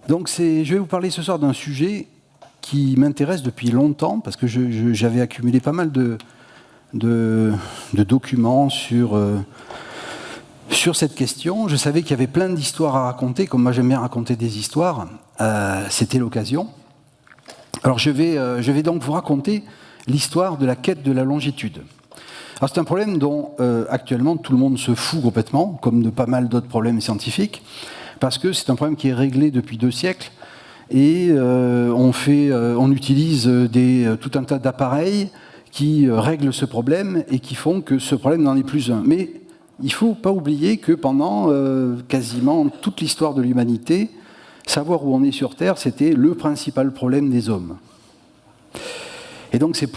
Donc je vais vous parler ce soir d'un sujet qui m'intéresse depuis longtemps, parce que j'avais accumulé pas mal de documents sur cette question. Je savais qu'il y avait plein d'histoires à raconter, comme moi j'aime bien raconter des histoires. C'était l'occasion. Alors je vais donc vous raconter l'histoire de la quête de la longitude. Alors c'est un problème dont actuellement tout le monde se fout complètement, comme de pas mal d'autres problèmes scientifiques, parce que c'est un problème qui est réglé depuis 2 siècles, et on utilise tout un tas d'appareils qui règlent ce problème et qui font que ce problème n'en est plus un. Mais il ne faut pas oublier que pendant quasiment toute l'histoire de l'humanité, savoir où on est sur Terre, c'était le principal problème des hommes. Et donc c'est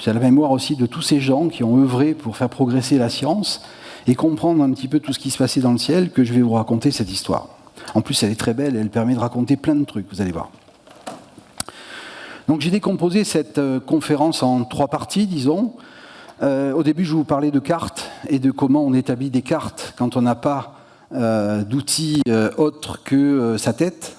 la mémoire aussi de tous ces gens qui ont œuvré pour faire progresser la science et comprendre un petit peu tout ce qui se passait dans le ciel que je vais vous raconter cette histoire. En plus, elle est très belle, elle permet de raconter plein de trucs, vous allez voir. Donc j'ai décomposé cette conférence en 3 parties, disons. Au début, je vais vous parler de cartes et de comment on établit des cartes quand on n'a pas d'outils autres que sa tête.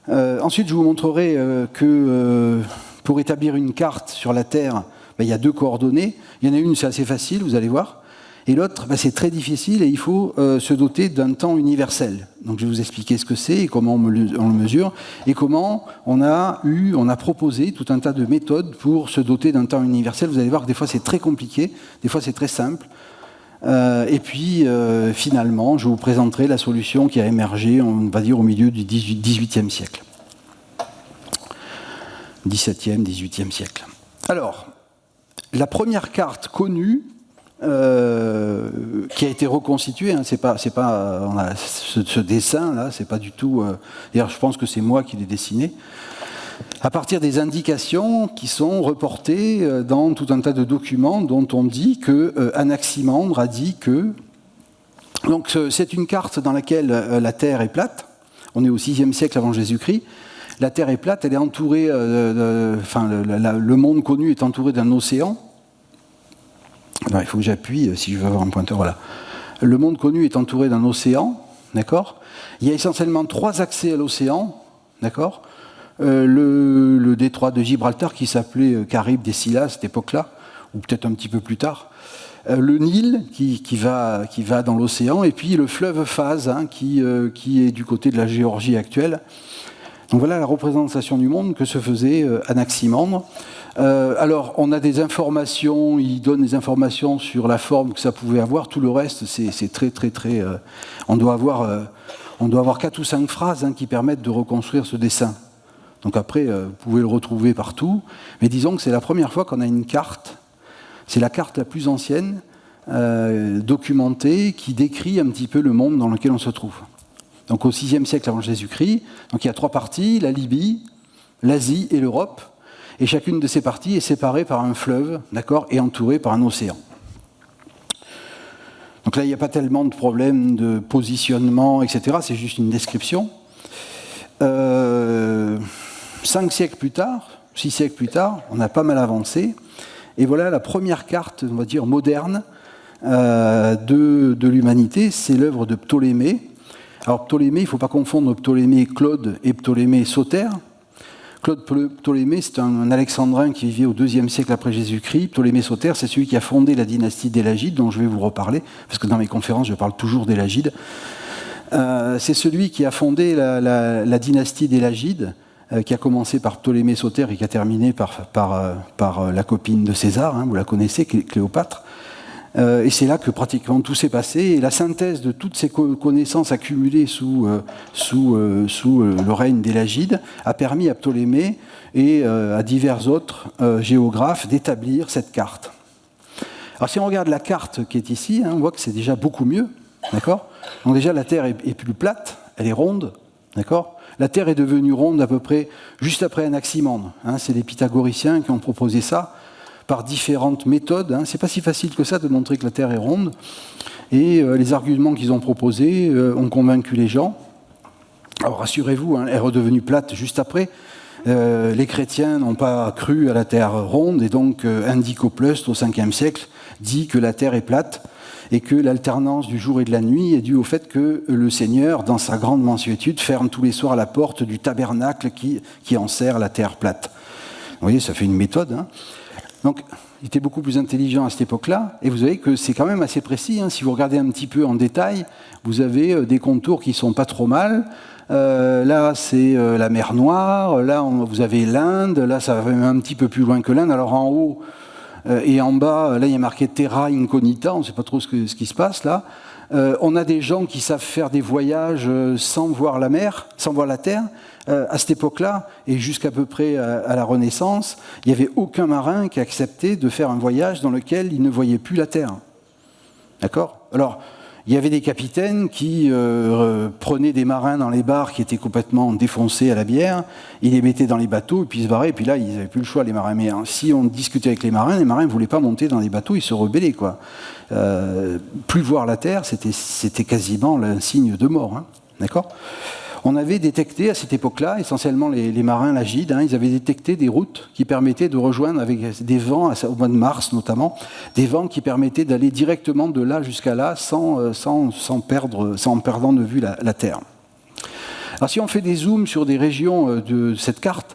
Ensuite, je vous montrerai que pour établir une carte sur la Terre, il y a 2 coordonnées. Il y en a une, c'est assez facile, vous allez voir. Et l'autre, c'est très difficile et il faut se doter d'un temps universel. Donc je vais vous expliquer ce que c'est et comment on le mesure et comment on a proposé tout un tas de méthodes pour se doter d'un temps universel. Vous allez voir que des fois c'est très compliqué, des fois c'est très simple. Et puis finalement, je vous présenterai la solution qui a émergé, on va dire, au milieu du XVIIIe siècle. XVIIe, XVIIIe siècle. Alors, la première carte connue, qui a été reconstitué, c'est pas on a ce dessin là, c'est pas du tout. D'ailleurs, je pense que c'est moi qui l'ai dessiné. À partir des indications qui sont reportées dans tout un tas de documents dont on dit que Anaximandre a dit que. Donc c'est une carte dans laquelle la Terre est plate. On est au VIe siècle avant Jésus-Christ. La Terre est plate, elle est entourée. Le monde connu est entouré d'un océan. Non, il faut que j'appuie si je veux avoir un pointeur. Voilà. Le monde connu est entouré d'un océan, d'accord. Il y a essentiellement 3 accès à l'océan, d'accord. Le détroit de Gibraltar qui s'appelait Caribe des Scylla à cette époque-là, ou peut-être un petit peu plus tard. Le Nil qui va dans l'océan, et puis le fleuve Phase qui est du côté de la Géorgie actuelle. Donc voilà la représentation du monde que se faisait Anaximandre. Alors, on a des informations, il donne des informations sur la forme que ça pouvait avoir. Tout le reste, c'est très. On doit avoir 4 ou 5 phrases qui permettent de reconstruire ce dessin. Donc après, vous pouvez le retrouver partout. Mais disons que c'est la première fois qu'on a une carte. C'est la carte la plus ancienne, documentée, qui décrit un petit peu le monde dans lequel on se trouve. Donc au VIe siècle avant Jésus-Christ, donc il y a 3 parties, la Libye, l'Asie et l'Europe. Et chacune de ces parties est séparée par un fleuve, d'accord, et entourée par un océan. Donc là, il n'y a pas tellement de problèmes de positionnement, etc. C'est juste une description. 5 siècles plus tard, 6 siècles plus tard, on a pas mal avancé. Et voilà la première carte, on va dire, moderne de l'humanité. C'est l'œuvre de Ptolémée. Alors Ptolémée, il ne faut pas confondre Ptolémée Claude et Ptolémée Soter. Claude Ptolémée, c'est un alexandrin qui vivait au IIe siècle après Jésus-Christ. Ptolémée Soter, c'est celui qui a fondé la dynastie des Lagides, dont je vais vous reparler, parce que dans mes conférences, je parle toujours des Lagides. C'est celui qui a fondé la dynastie des Lagides, qui a commencé par Ptolémée Soter et qui a terminé par la copine de César, vous la connaissez, Cléopâtre. Et c'est là que pratiquement tout s'est passé. Et la synthèse de toutes ces connaissances accumulées sous le règne des Lagides a permis à Ptolémée et à divers autres géographes d'établir cette carte. Alors si on regarde la carte qui est ici, on voit que c'est déjà beaucoup mieux. D'accord ? Donc déjà la Terre est plus plate, elle est ronde. D'accord ? La Terre est devenue ronde à peu près juste après Anaximandre. C'est les pythagoriciens qui ont proposé ça, par différentes méthodes. C'est pas si facile que ça de montrer que la Terre est ronde. Et les arguments qu'ils ont proposés ont convaincu les gens. Alors rassurez-vous, hein, elle est redevenue plate juste après. Les chrétiens n'ont pas cru à la Terre ronde, et donc Indicopleust, au 5e siècle, dit que la Terre est plate, et que l'alternance du jour et de la nuit est due au fait que le Seigneur, dans sa grande mansuétude, ferme tous les soirs la porte du tabernacle qui enserre la Terre plate. Vous voyez, ça fait une méthode. Hein. Donc, il était beaucoup plus intelligent à cette époque-là, et vous voyez que c'est quand même assez précis. Hein. Si vous regardez un petit peu en détail, vous avez des contours qui sont pas trop mal. Là, c'est la mer Noire. Là, vous avez l'Inde. Là, ça va même un petit peu plus loin que l'Inde. Alors, en haut et en bas, là, il y a marqué Terra Incognita. On ne sait pas trop ce qui se passe là. On a des gens qui savent faire des voyages sans voir la mer, sans voir la terre. À cette époque-là, et jusqu'à peu près à la Renaissance, il n'y avait aucun marin qui acceptait de faire un voyage dans lequel il ne voyait plus la terre. D'accord ? Alors, il y avait des capitaines qui prenaient des marins dans les bars qui étaient complètement défoncés à la bière, ils les mettaient dans les bateaux, et puis ils se barraient, et puis là, ils n'avaient plus le choix, les marins. Mais hein, si on discutait avec les marins ne voulaient pas monter dans les bateaux, ils se rebellaient, quoi. Plus voir la terre, c'était quasiment un signe de mort. Hein. D'accord ? On avait détecté à cette époque-là, essentiellement les marins lagides, hein, ils avaient détecté des routes qui permettaient de rejoindre avec des vents, au mois de mars notamment, des vents qui permettaient d'aller directement de là jusqu'à là sans perdant de vue la Terre. Alors si on fait des zooms sur des régions de cette carte,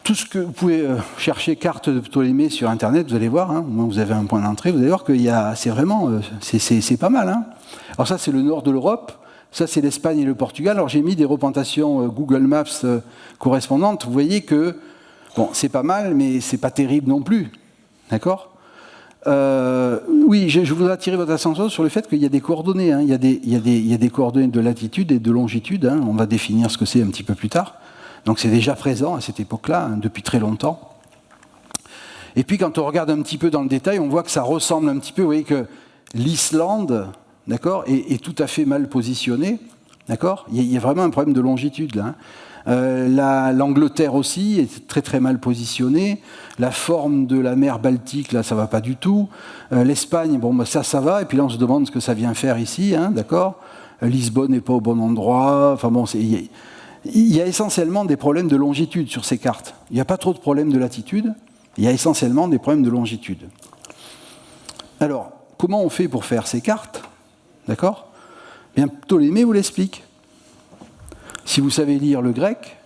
tout ce que vous pouvez chercher carte de Ptolémée sur Internet, vous allez voir, hein, au moins vous avez un point d'entrée, vous allez voir que c'est vraiment, c'est pas mal. Hein. Alors ça c'est le nord de l'Europe. Ça, c'est l'Espagne et le Portugal. Alors, j'ai mis des représentations Google Maps correspondantes. Vous voyez que, bon, c'est pas mal, mais c'est pas terrible non plus. D'accord ? Oui, je voudrais attirer votre attention sur le fait qu'il y a des coordonnées. Hein. Il y a des coordonnées de latitude et de longitude. Hein. On va définir ce que c'est un petit peu plus tard. Donc, c'est déjà présent à cette époque-là, hein, depuis très longtemps. Et puis, quand on regarde un petit peu dans le détail, on voit que ça ressemble un petit peu. Vous voyez que l'Islande... D'accord, est tout à fait mal positionné. D'accord, il y a vraiment un problème de longitude là. L'Angleterre aussi est très très mal positionnée. La forme de la mer Baltique là, ça va pas du tout. L'Espagne, bon, bah, ça va. Et puis là, on se demande ce que ça vient faire ici. Hein, d'accord. Lisbonne n'est pas au bon endroit. Enfin bon, il y a essentiellement des problèmes de longitude sur ces cartes. Il n'y a pas trop de problèmes de latitude. Il y a essentiellement des problèmes de longitude. Alors, comment on fait pour faire ces cartes ? D'accord ? Bien, Ptolémée vous l'explique. Si vous savez lire le grec,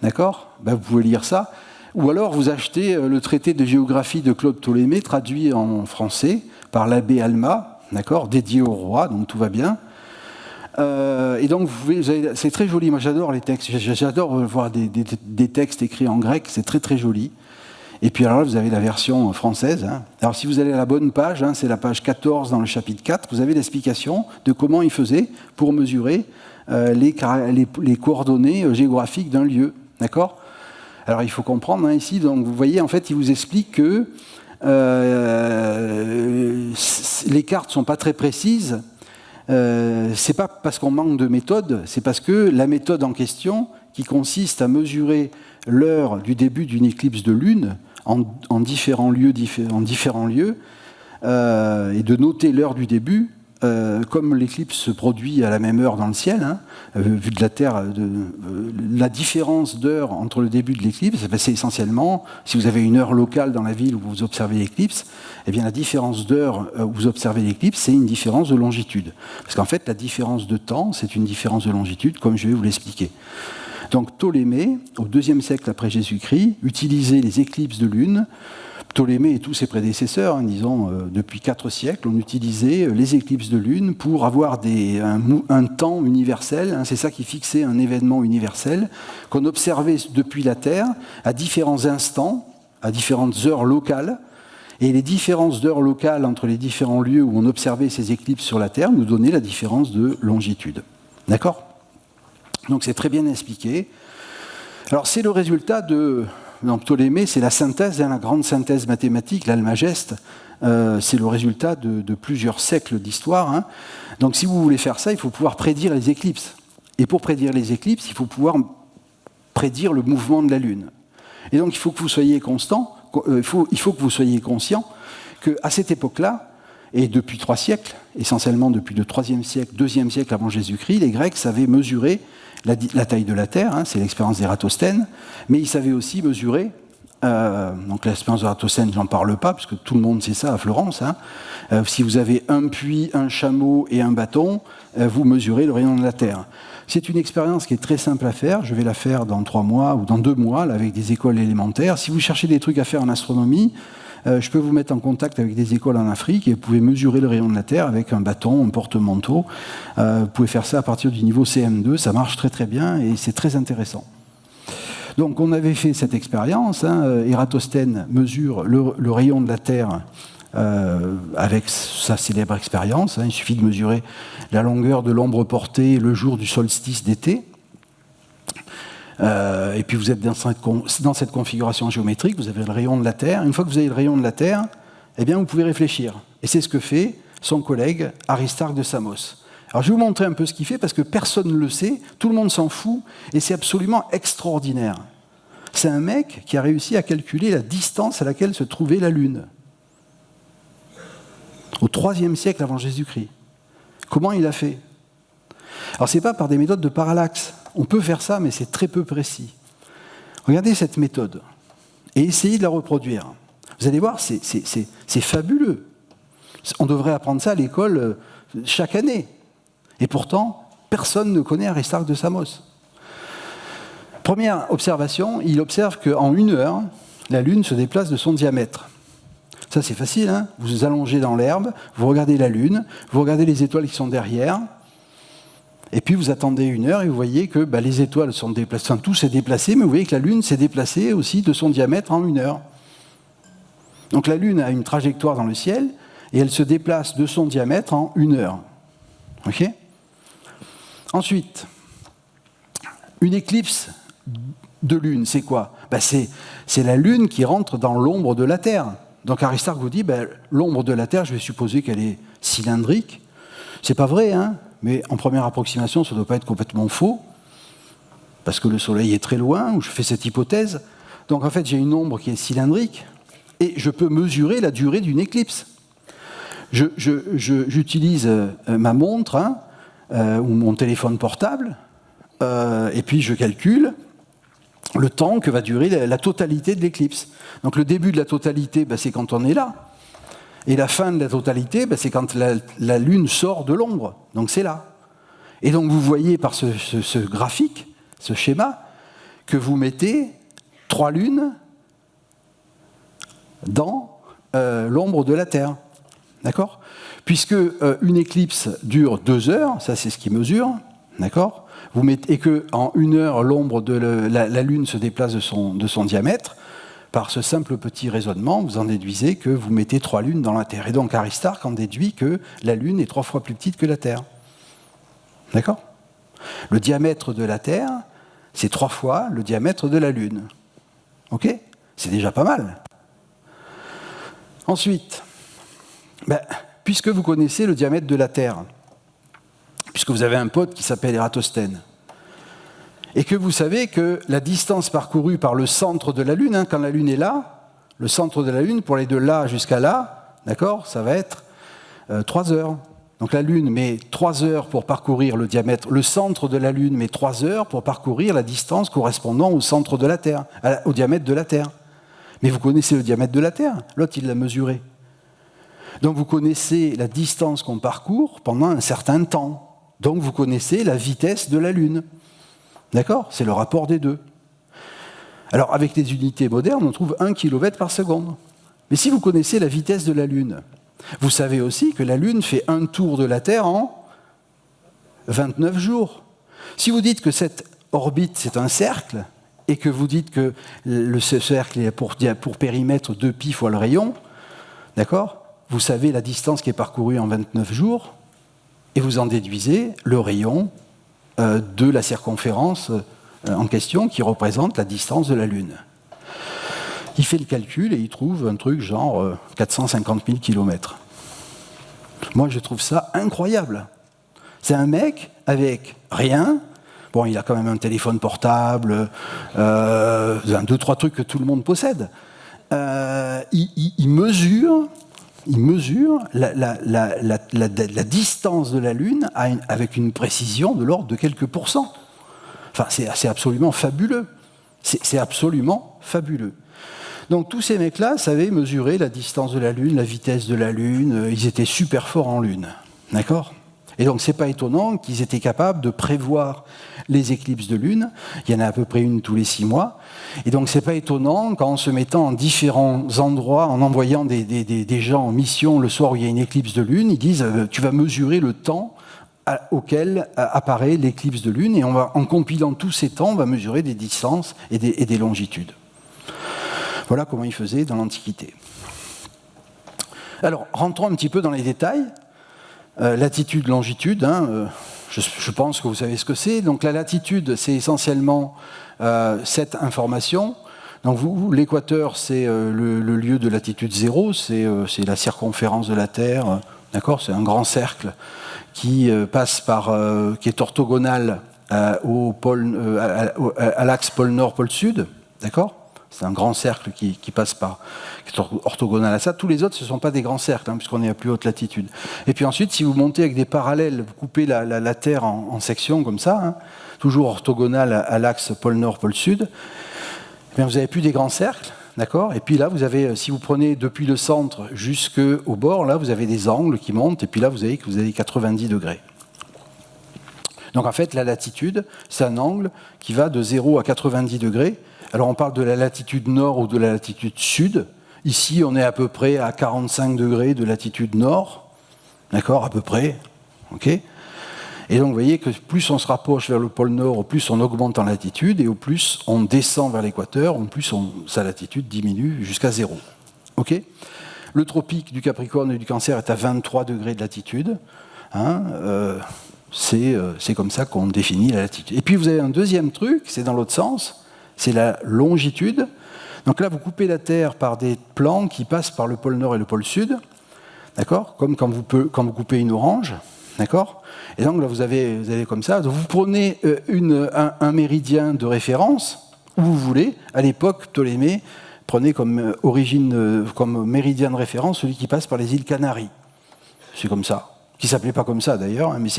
d'accord, ben vous pouvez lire ça. Ou alors vous achetez le traité de géographie de Claude Ptolémée, traduit en français par l'abbé Alma, d'accord, dédié au roi, donc tout va bien. Et donc c'est très joli. Moi j'adore les textes. J'adore voir des textes écrits en grec. C'est très très joli. Et puis alors là, vous avez la version française. Hein. Alors si vous allez à la bonne page, hein, c'est la page 14 dans le chapitre 4, vous avez l'explication de comment il faisait pour mesurer les coordonnées géographiques d'un lieu. D'accord ? Alors il faut comprendre hein, ici, donc vous voyez, en fait, il vous explique que les cartes ne sont pas très précises. C'est pas parce qu'on manque de méthode, c'est parce que la méthode en question, qui consiste à mesurer l'heure du début d'une éclipse de lune en différents lieux, et de noter l'heure du début, comme l'éclipse se produit à la même heure dans le ciel, hein, vu de la Terre, la différence d'heure entre le début de l'éclipse, c'est essentiellement, si vous avez une heure locale dans la ville où vous observez l'éclipse, eh bien la différence d'heure où vous observez l'éclipse, c'est une différence de longitude. Parce qu'en fait, la différence de temps, c'est une différence de longitude, comme je vais vous l'expliquer. Donc Ptolémée, au IIe siècle après Jésus-Christ, utilisait les éclipses de lune. Ptolémée et tous ses prédécesseurs, hein, disons, depuis 4 siècles, on utilisait les éclipses de lune pour avoir un temps universel. Hein, c'est ça qui fixait un événement universel qu'on observait depuis la Terre à différents instants, à différentes heures locales. Et les différences d'heures locales entre les différents lieux où on observait ces éclipses sur la Terre nous donnaient la différence de longitude. D'accord ? Donc c'est très bien expliqué. Alors c'est le résultat de... Dans Ptolémée, c'est la synthèse, hein, la grande synthèse mathématique, l'Almageste. C'est le résultat de plusieurs siècles d'histoire. Hein. Donc si vous voulez faire ça, il faut pouvoir prédire les éclipses. Et pour prédire les éclipses, il faut pouvoir prédire le mouvement de la Lune. Et donc il faut que vous soyez constant, il faut que vous soyez conscient qu'à cette époque-là, Et depuis 3 siècles, essentiellement depuis le 3e siècle, 2e siècle avant Jésus-Christ, les Grecs savaient mesurer la taille de la Terre, hein, c'est l'expérience d'Ératosthène, mais ils savaient aussi mesurer, donc l'expérience d'Ératosthène, j'en parle pas, puisque tout le monde sait ça à Florence, hein, si vous avez un puits, un chameau et un bâton, vous mesurez le rayon de la Terre. C'est une expérience qui est très simple à faire, je vais la faire dans 3 mois ou dans 2 mois, là, avec des écoles élémentaires. Si vous cherchez des trucs à faire en astronomie, je peux vous mettre en contact avec des écoles en Afrique et vous pouvez mesurer le rayon de la Terre avec un bâton, un porte-manteau. Vous pouvez faire ça à partir du niveau CM2, ça marche très très bien et c'est très intéressant. Donc on avait fait cette expérience, hein, Ératosthène mesure le rayon de la Terre avec sa célèbre expérience, hein, il suffit de mesurer la longueur de l'ombre portée le jour du solstice d'été. Et puis vous êtes dans cette configuration géométrique, vous avez le rayon de la Terre. Une fois que vous avez le rayon de la Terre, eh bien vous pouvez réfléchir. Et c'est ce que fait son collègue Aristarque de Samos. Alors je vais vous montrer un peu ce qu'il fait parce que personne ne le sait, tout le monde s'en fout, et c'est absolument extraordinaire. C'est un mec qui a réussi à calculer la distance à laquelle se trouvait la Lune. Au IIIe siècle avant Jésus-Christ. Comment il a fait? Alors ce n'est pas par des méthodes de parallaxe. On peut faire ça, mais c'est très peu précis. Regardez cette méthode et essayez de la reproduire. Vous allez voir, c'est fabuleux. On devrait apprendre ça à l'école chaque année. Et pourtant, personne ne connaît Aristarque de Samos. Première observation, il observe qu'en 1 heure, la Lune se déplace de son diamètre. Ça, c'est facile, hein, vous vous allongez dans l'herbe, vous regardez la Lune, vous regardez les étoiles qui sont derrière, et puis vous attendez 1 heure et vous voyez que les étoiles sont déplacées, enfin, tout s'est déplacé, mais vous voyez que la Lune s'est déplacée aussi de son diamètre en 1 heure. Donc la Lune a une trajectoire dans le ciel, et elle se déplace de son diamètre en 1 heure. Ok ? Ensuite, une éclipse de Lune, c'est quoi ? C'est la Lune qui rentre dans l'ombre de la Terre. Donc Aristarque vous dit, l'ombre de la Terre, je vais supposer qu'elle est cylindrique. C'est pas vrai, hein, mais en première approximation, ça ne doit pas être complètement faux, parce que le Soleil est très loin, où je fais cette hypothèse. Donc en fait, j'ai une ombre qui est cylindrique, et je peux mesurer la durée d'une éclipse. J'utilise ma montre, hein, ou mon téléphone portable, et puis je calcule le temps que va durer la totalité de l'éclipse. Donc le début de la totalité, c'est quand on est là. Et la fin de la totalité, c'est quand la Lune sort de l'ombre. Donc c'est là. Et donc vous voyez par ce graphique, ce schéma, que vous mettez 3 lunes dans l'ombre de la Terre. D'accord ? Puisque une éclipse dure 2 heures, ça c'est ce qui mesure, d'accord ? Et qu'en 1 heure, l'ombre de la Lune se déplace de son diamètre, par ce simple petit raisonnement, vous en déduisez que vous mettez 3 lunes dans la Terre. Et donc Aristarque en déduit que la Lune est 3 fois plus petite que la Terre. D'accord ? Le diamètre de la Terre, c'est 3 fois le diamètre de la Lune. Ok ? C'est déjà pas mal. Ensuite, puisque vous connaissez le diamètre de la Terre, puisque vous avez un pote qui s'appelle Ératosthène, et que vous savez que la distance parcourue par le centre de la Lune, hein, quand la Lune est là, le centre de la Lune, pour aller de là jusqu'à là, d'accord, ça va être 3 heures. Donc la Lune met 3 heures pour parcourir le diamètre, le centre de la Lune met 3 heures pour parcourir la distance correspondant au centre de la Terre, au diamètre de la Terre. Mais vous connaissez le diamètre de la Terre, l'autre il l'a mesuré. Donc vous connaissez la distance qu'on parcourt pendant un certain temps. Donc vous connaissez la vitesse de la Lune. D'accord ? C'est le rapport des deux. Alors avec les unités modernes, on trouve 1 km par seconde. Mais si vous connaissez la vitesse de la Lune, vous savez aussi que la Lune fait un tour de la Terre en 29 jours. Si vous dites que cette orbite, c'est un cercle, et que vous dites que ce cercle est pour périmètre 2π fois le rayon, d'accord ? Vous savez la distance qui est parcourue en 29 jours, et vous en déduisez le rayon de la circonférence en question qui représente la distance de la Lune. Il fait le calcul et il trouve un truc genre 450 000 km. Moi, je trouve ça incroyable. C'est un mec avec rien. Bon, il a quand même un téléphone portable, 2-3 trucs que tout le monde possède. Il mesure il mesure la distance de la Lune avec une précision de l'ordre de quelques pourcents. Enfin, c'est absolument fabuleux. C'est absolument fabuleux. Donc tous ces mecs-là savaient mesurer la distance de la Lune, la vitesse de la Lune, ils étaient super forts en Lune. D'accord ? Et donc c'est pas étonnant qu'ils étaient capables de prévoir les éclipses de Lune. Il y en a à peu près une tous les 6 mois. Et donc c'est pas étonnant qu'en se mettant en différents endroits, en envoyant des gens en mission le soir où il y a une éclipse de Lune, ils disent tu vas mesurer le temps auquel apparaît l'éclipse de Lune, et en compilant tous ces temps, on va mesurer des distances et des longitudes. Voilà comment ils faisaient dans l'Antiquité. Alors, rentrons un petit peu dans les détails. Latitude, longitude, je pense que vous savez ce que c'est. Donc la latitude, c'est essentiellement cette information. Donc l'équateur, c'est le lieu de latitude 0, c'est la circonférence de la Terre, d'accord ? C'est un grand cercle qui passe qui est orthogonal à l'axe pôle nord, pôle sud, d'accord ? C'est un grand cercle qui passe qui est orthogonal à ça. Tous les autres, ce ne sont pas des grands cercles, puisqu'on est à plus haute latitude. Et puis ensuite, si vous montez avec des parallèles, vous coupez la Terre en sections comme ça, toujours orthogonal à l'axe pôle nord, pôle sud, vous n'avez plus des grands cercles, d'accord ? Et puis là, vous avez, si vous prenez depuis le centre jusqu'au bord, là, vous avez des angles qui montent, et puis là, vous avez 90 degrés. Donc en fait, la latitude, c'est un angle qui va de 0 à 90 degrés. Alors on parle de la latitude nord ou de la latitude sud. Ici, on est à peu près à 45 degrés de latitude nord, d'accord, à peu près, ok. Et donc vous voyez que plus on se rapproche vers le pôle nord, au plus on augmente en latitude, et au plus on descend vers l'équateur, au plus sa latitude diminue jusqu'à 0, ok. Le tropique du Capricorne et du Cancer est à 23 degrés de latitude. C'est comme ça qu'on définit la latitude. Et puis vous avez un deuxième truc, c'est dans l'autre sens, c'est la longitude. Donc là, vous coupez la Terre par des plans qui passent par le pôle nord et le pôle sud, d'accord ? Comme quand vous coupez une orange, d'accord ? Et donc là, vous avez comme ça. Donc, vous prenez un méridien de référence, où vous voulez. À l'époque, Ptolémée prenait comme méridien de référence celui qui passe par les îles Canaries. C'est comme ça. Qui ne s'appelait pas comme ça d'ailleurs, mais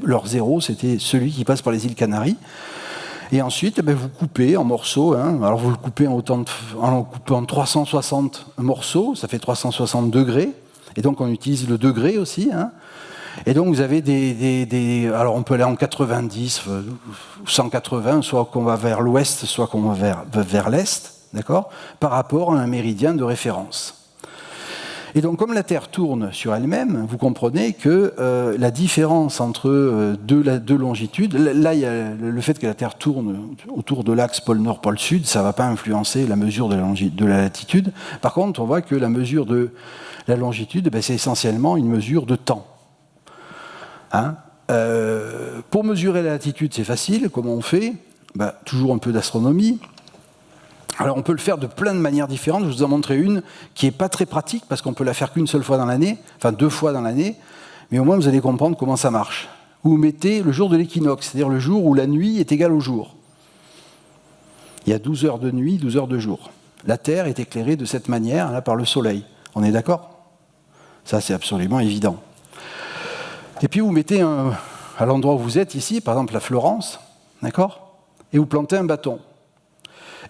leur zéro, c'était celui qui passe par les îles Canaries. Et ensuite, vous coupez en morceaux. Alors vous le coupez en 360 morceaux, ça fait 360 degrés. Et donc on utilise le degré aussi. Et donc vous avez alors on peut aller en 90, 180, soit qu'on va vers l'ouest, soit qu'on va vers l'est, d'accord, par rapport à un méridien de référence. Et donc, comme la Terre tourne sur elle-même, vous comprenez que la différence entre deux longitudes, là, il y a le fait que la Terre tourne autour de l'axe pôle nord, pôle sud, ça ne va pas influencer la mesure de la latitude. Par contre, on voit que la mesure de la longitude, c'est essentiellement une mesure de temps. Pour mesurer la latitude, c'est facile. Comment on fait ? Toujours un peu d'astronomie. Alors on peut le faire de plein de manières différentes. Je vous en montrer une qui n'est pas très pratique parce qu'on peut la faire qu'une seule fois dans l'année, enfin 2 fois dans l'année, mais au moins vous allez comprendre comment ça marche. Vous mettez le jour de l'équinoxe, c'est-à-dire le jour où la nuit est égale au jour. Il y a 12 heures de nuit, 12 heures de jour. La Terre est éclairée de cette manière, là, par le Soleil. On est d'accord ? Ça, c'est absolument évident. Et puis vous mettez à l'endroit où vous êtes ici, par exemple la Florence, d'accord ? Et vous plantez un bâton.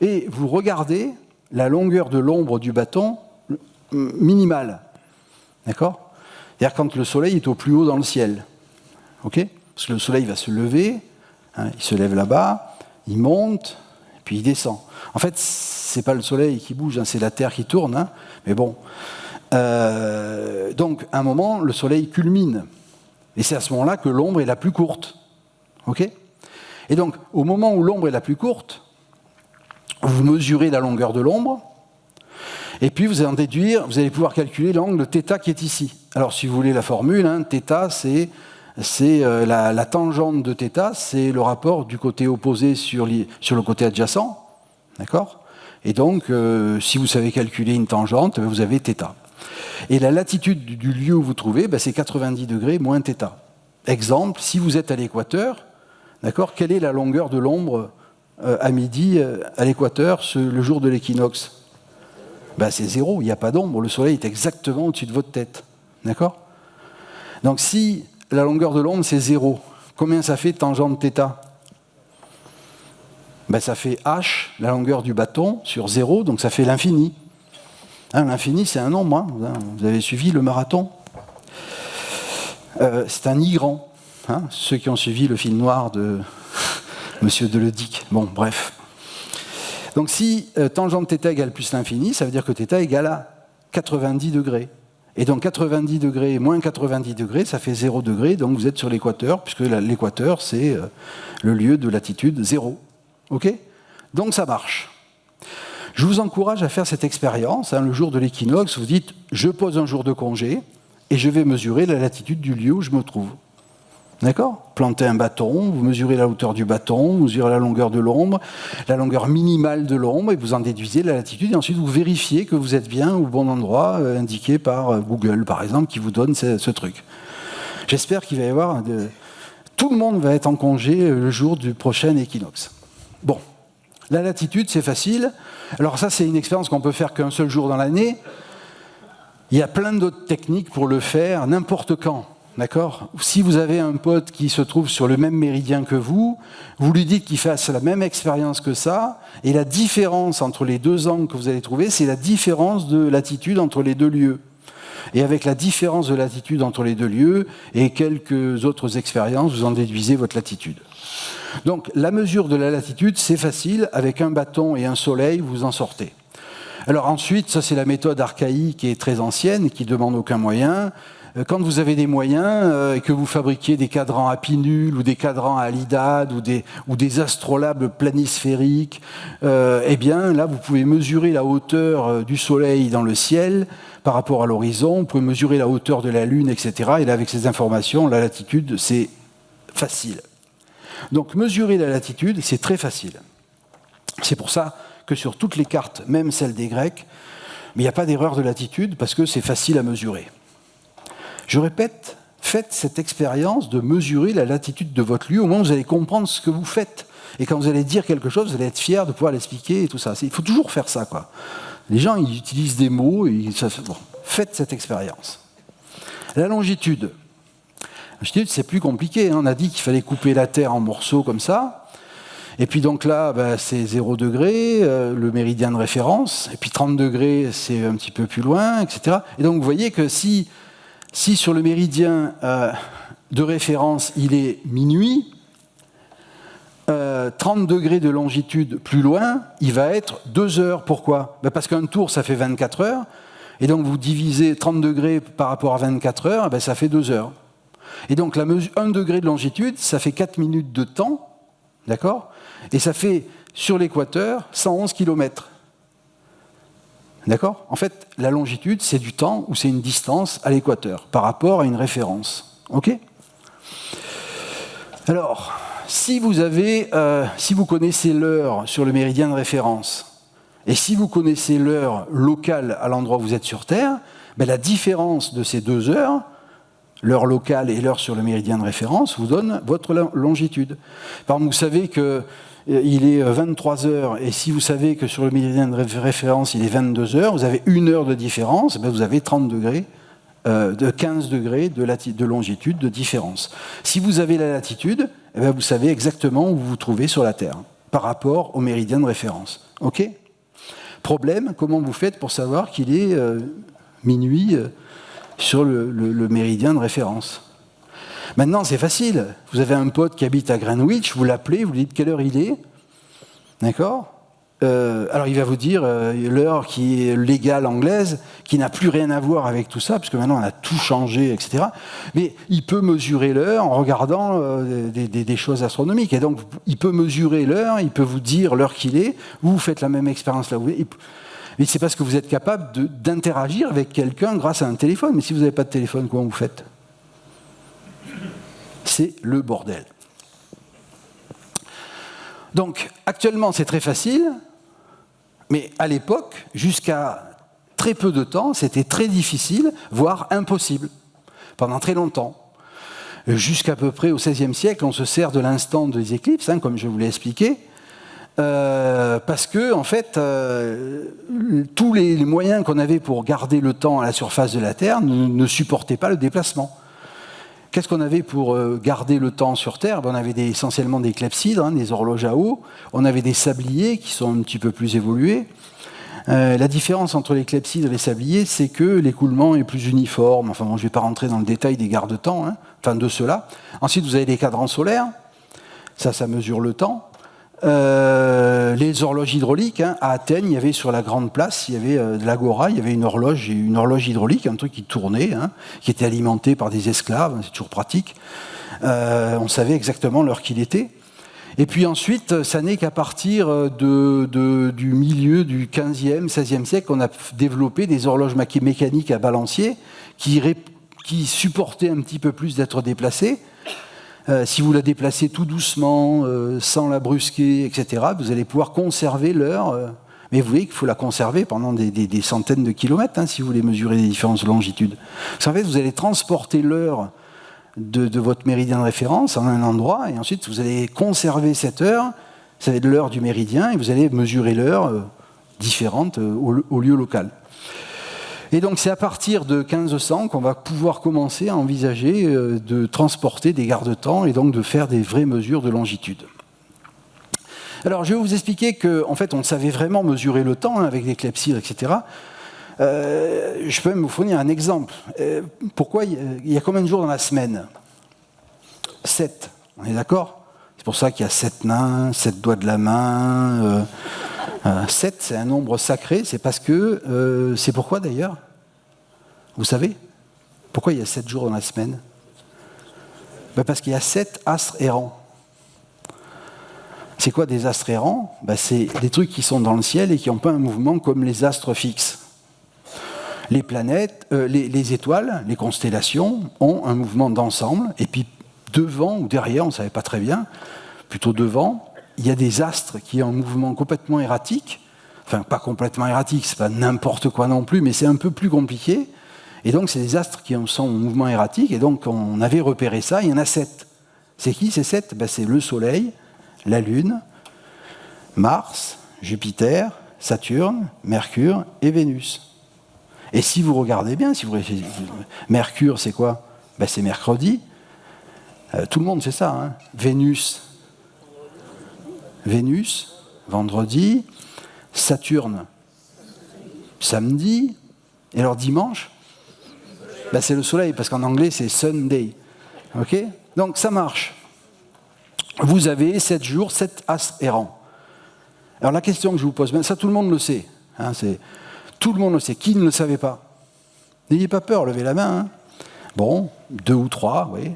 Et vous regardez la longueur de l'ombre du bâton minimale. D'accord ? C'est-à-dire quand le soleil est au plus haut dans le ciel. Ok ? Parce que le soleil va se lever, il se lève là-bas, il monte, puis il descend. En fait, ce n'est pas le soleil qui bouge, c'est la Terre qui tourne, mais bon. Donc, à un moment, le soleil culmine. Et c'est à ce moment-là que l'ombre est la plus courte. Ok ? Et donc, au moment où l'ombre est la plus courte, vous mesurez la longueur de l'ombre, et puis vous allez pouvoir calculer l'angle θ qui est ici. Alors si vous voulez la formule, θ c'est la tangente de θ, c'est le rapport du côté opposé sur le côté adjacent, d'accord ? Et donc si vous savez calculer une tangente, vous avez θ. Et la latitude du lieu où vous trouvez, c'est 90 degrés moins θ. Exemple, si vous êtes à l'équateur, d'accord, quelle est la longueur de l'ombre à midi, à l'équateur, le jour de l'équinoxe ? Ben, c'est 0, il n'y a pas d'ombre, le soleil est exactement au-dessus de votre tête. D'accord? Donc si la longueur de l'onde c'est 0, combien ça fait tangente θ? Ben, ça fait h, la longueur du bâton, sur 0, donc ça fait l'infini. Hein, l'infini c'est un nombre, hein. Vous avez suivi le marathon. C'est un I grand, hein, ceux qui ont suivi le film noir de Monsieur Deledic. Bon, bref. Donc si tangente θ égale plus l'infini, ça veut dire que θ égale à 90 degrés. Et donc 90 degrés moins 90 degrés, ça fait 0 degré, donc vous êtes sur l'équateur, puisque l'équateur, c'est le lieu de latitude 0. OK? Donc ça marche. Je vous encourage à faire cette expérience. Hein, le jour de l'équinoxe, vous dites, je pose un jour de congé, et je vais mesurer la latitude du lieu où je me trouve. D'accord? Plantez un bâton, vous mesurez la hauteur du bâton, vous mesurez la longueur de l'ombre, la longueur minimale de l'ombre, et vous en déduisez la latitude, et ensuite vous vérifiez que vous êtes bien au bon endroit, indiqué par Google, par exemple, qui vous donne ce truc. J'espère qu'il va y avoir... Tout le monde va être en congé le jour du prochain équinoxe. Bon, la latitude, c'est facile. Alors ça, c'est une expérience qu'on peut faire qu'un seul jour dans l'année. Il y a plein d'autres techniques pour le faire, n'importe quand. D'accord? Si vous avez un pote qui se trouve sur le même méridien que vous lui dites qu'il fasse la même expérience que ça, et la différence entre les deux angles que vous allez trouver, c'est la différence de latitude entre les deux lieux. Et avec la différence de latitude entre les deux lieux et quelques autres expériences, vous en déduisez votre latitude. Donc la mesure de la latitude, c'est facile, avec un bâton et un soleil, vous en sortez. Alors ensuite, ça c'est la méthode archaïque et très ancienne, qui ne demande aucun moyen. Quand vous avez des moyens et que vous fabriquiez des cadrans à pinules ou des cadrans à alidades ou des astrolabes planisphériques, eh bien là vous pouvez mesurer la hauteur du soleil dans le ciel par rapport à l'horizon, vous pouvez mesurer la hauteur de la lune, etc. Et là avec ces informations, la latitude c'est facile. Donc mesurer la latitude c'est très facile. C'est pour ça que sur toutes les cartes, même celles des Grecs, il n'y a pas d'erreur de latitude parce que c'est facile à mesurer. Je répète, faites cette expérience de mesurer la latitude de votre lieu, au moins vous allez comprendre ce que vous faites. Et quand vous allez dire quelque chose, vous allez être fier de pouvoir l'expliquer et tout ça. Il faut toujours faire ça, quoi. Les gens, ils utilisent des mots, bon, faites cette expérience. La longitude. La longitude, c'est plus compliqué. Hein. On a dit qu'il fallait couper la Terre en morceaux comme ça. Et puis donc là, c'est 0 degré, le méridien de référence. Et puis 30 degrés, c'est un petit peu plus loin, etc. Et donc vous voyez que si sur le méridien de référence, il est minuit, 30 degrés de longitude plus loin, il va être 2 heures. Pourquoi? Parce qu'un tour, ça fait 24 heures. Et donc, vous divisez 30 degrés par rapport à 24 heures, ça fait 2 heures. Et donc, 1 degré de longitude, ça fait 4 minutes de temps. D'accord? Et ça fait, sur l'équateur, 111 km. D'accord? En fait, la longitude, c'est du temps ou c'est une distance à l'équateur par rapport à une référence. OK? Alors, si vous connaissez l'heure sur le méridien de référence et si vous connaissez l'heure locale à l'endroit où vous êtes sur Terre, la différence de ces 2 heures, l'heure locale et l'heure sur le méridien de référence, vous donne votre longitude. Par exemple, vous savez que il est 23 heures, et si vous savez que sur le méridien de référence, il est 22 heures, vous avez 1 heure de différence, vous avez 30 degrés, 15 degrés de longitude de différence. Si vous avez la latitude, vous savez exactement où vous vous trouvez sur la Terre, par rapport au méridien de référence. OK? Problème, comment vous faites pour savoir qu'il est minuit sur le méridien de référence? Maintenant, c'est facile. Vous avez un pote qui habite à Greenwich, vous l'appelez, vous lui dites quelle heure il est. D'accord? Alors, il va vous dire l'heure qui est légale anglaise, qui n'a plus rien à voir avec tout ça, parce que maintenant, on a tout changé, etc. Mais il peut mesurer l'heure en regardant des choses astronomiques. Et donc, il peut mesurer l'heure, il peut vous dire l'heure qu'il est. Vous faites la même expérience là où vous êtes. Mais c'est parce que vous êtes capable d'interagir avec quelqu'un grâce à un téléphone. Mais si vous n'avez pas de téléphone, comment vous faites? C'est le bordel. Donc, actuellement, c'est très facile, mais à l'époque, jusqu'à très peu de temps, c'était très difficile, voire impossible, pendant très longtemps. Jusqu'à peu près au XVIe siècle, on se sert de l'instant des éclipses, comme je vous l'ai expliqué, parce que, en fait, tous les moyens qu'on avait pour garder le temps à la surface de la Terre ne supportaient pas le déplacement. Qu'est-ce qu'on avait pour garder le temps sur Terre? On avait essentiellement des clepsydres, des horloges à eau. On avait des sabliers qui sont un petit peu plus évolués. La différence entre les clepsydres et les sabliers, c'est que l'écoulement est plus uniforme. Enfin, bon, je ne vais pas rentrer dans le détail des garde-temps, enfin de ceux-là. Ensuite, vous avez les cadrans solaires. Ça mesure le temps. Les horloges hydrauliques, à Athènes, il y avait sur la grande place, il y avait de l'agora, il y avait une horloge hydraulique, un truc qui tournait, qui était alimenté par des esclaves, c'est toujours pratique. On savait exactement l'heure qu'il était. Et puis ensuite, ça n'est qu'à partir du milieu du 15e, 16e siècle qu'on a développé des horloges mécaniques à balancier qui supportaient un petit peu plus d'être déplacées. Si vous la déplacez tout doucement, sans la brusquer, etc., vous allez pouvoir conserver l'heure. Mais vous voyez qu'il faut la conserver pendant des centaines de kilomètres, si vous voulez mesurer les différentes longitudes. Parce qu'en fait, vous allez transporter l'heure de votre méridien de référence en un endroit, et ensuite vous allez conserver cette heure, ça va être l'heure du méridien, et vous allez mesurer l'heure différente au lieu local. Et donc c'est à partir de 1500 qu'on va pouvoir commencer à envisager de transporter des garde-temps et donc de faire des vraies mesures de longitude. Alors je vais vous expliquer qu'en fait on savait vraiment mesurer le temps avec des clepsydres, etc. Je peux même vous fournir un exemple. Pourquoi il y a combien de jours dans la semaine? 7, on est d'accord? C'est pour ça qu'il y a 7 nains, 7 doigts de la main. 7, c'est un nombre sacré, c'est parce que... c'est pourquoi d'ailleurs? Vous savez? Pourquoi il y a 7 jours dans la semaine? Parce qu'il y a 7 astres errants. C'est quoi des astres errants? C'est des trucs qui sont dans le ciel et qui n'ont pas un mouvement comme les astres fixes. Les planètes, les étoiles, les constellations ont un mouvement d'ensemble, et puis devant ou derrière, on ne savait pas très bien, plutôt devant, il y a des astres qui ont un mouvement complètement erratique, enfin pas complètement erratique, c'est pas n'importe quoi non plus, mais c'est un peu plus compliqué, et donc c'est des astres qui sont en mouvement erratique, et donc on avait repéré ça, il y en a 7. C'est qui ces 7? C'est le Soleil, la Lune, Mars, Jupiter, Saturne, Mercure et Vénus. Et si vous regardez bien, Mercure, c'est quoi? C'est mercredi. Tout le monde sait ça. Vénus, vendredi. Saturne, samedi. Et alors dimanche, c'est le soleil, parce qu'en anglais, c'est Sunday. OK? Donc ça marche. Vous avez 7 jours, 7 astres errants. Alors la question que je vous pose, ça tout le monde le sait. Tout le monde le sait. Qui ne le savait pas? N'ayez pas peur, levez la main. Bon, 2 ou 3, oui.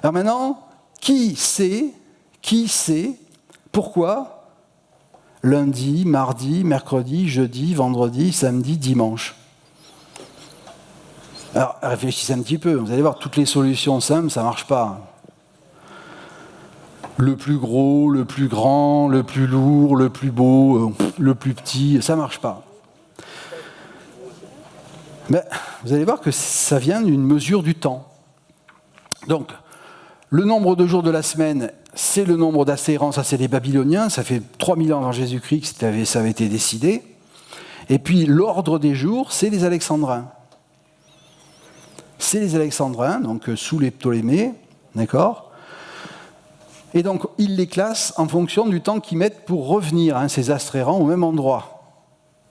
Alors maintenant, qui sait pourquoi lundi, mardi, mercredi, jeudi, vendredi, samedi, dimanche? Alors réfléchissez un petit peu, vous allez voir, toutes les solutions simples, ça ne marche pas. Le plus gros, le plus grand, le plus lourd, le plus beau, le plus petit, ça ne marche pas. Vous allez voir que ça vient d'une mesure du temps. Donc, le nombre de jours de la semaine, c'est le nombre d'astres errants, ça c'est les Babyloniens, ça fait 3000 ans avant Jésus-Christ que ça avait été décidé. Et puis l'ordre des jours, c'est les Alexandrins. C'est les Alexandrins, donc sous les Ptolémées, d'accord? Et donc ils les classent en fonction du temps qu'ils mettent pour revenir, ces astres errants, au même endroit.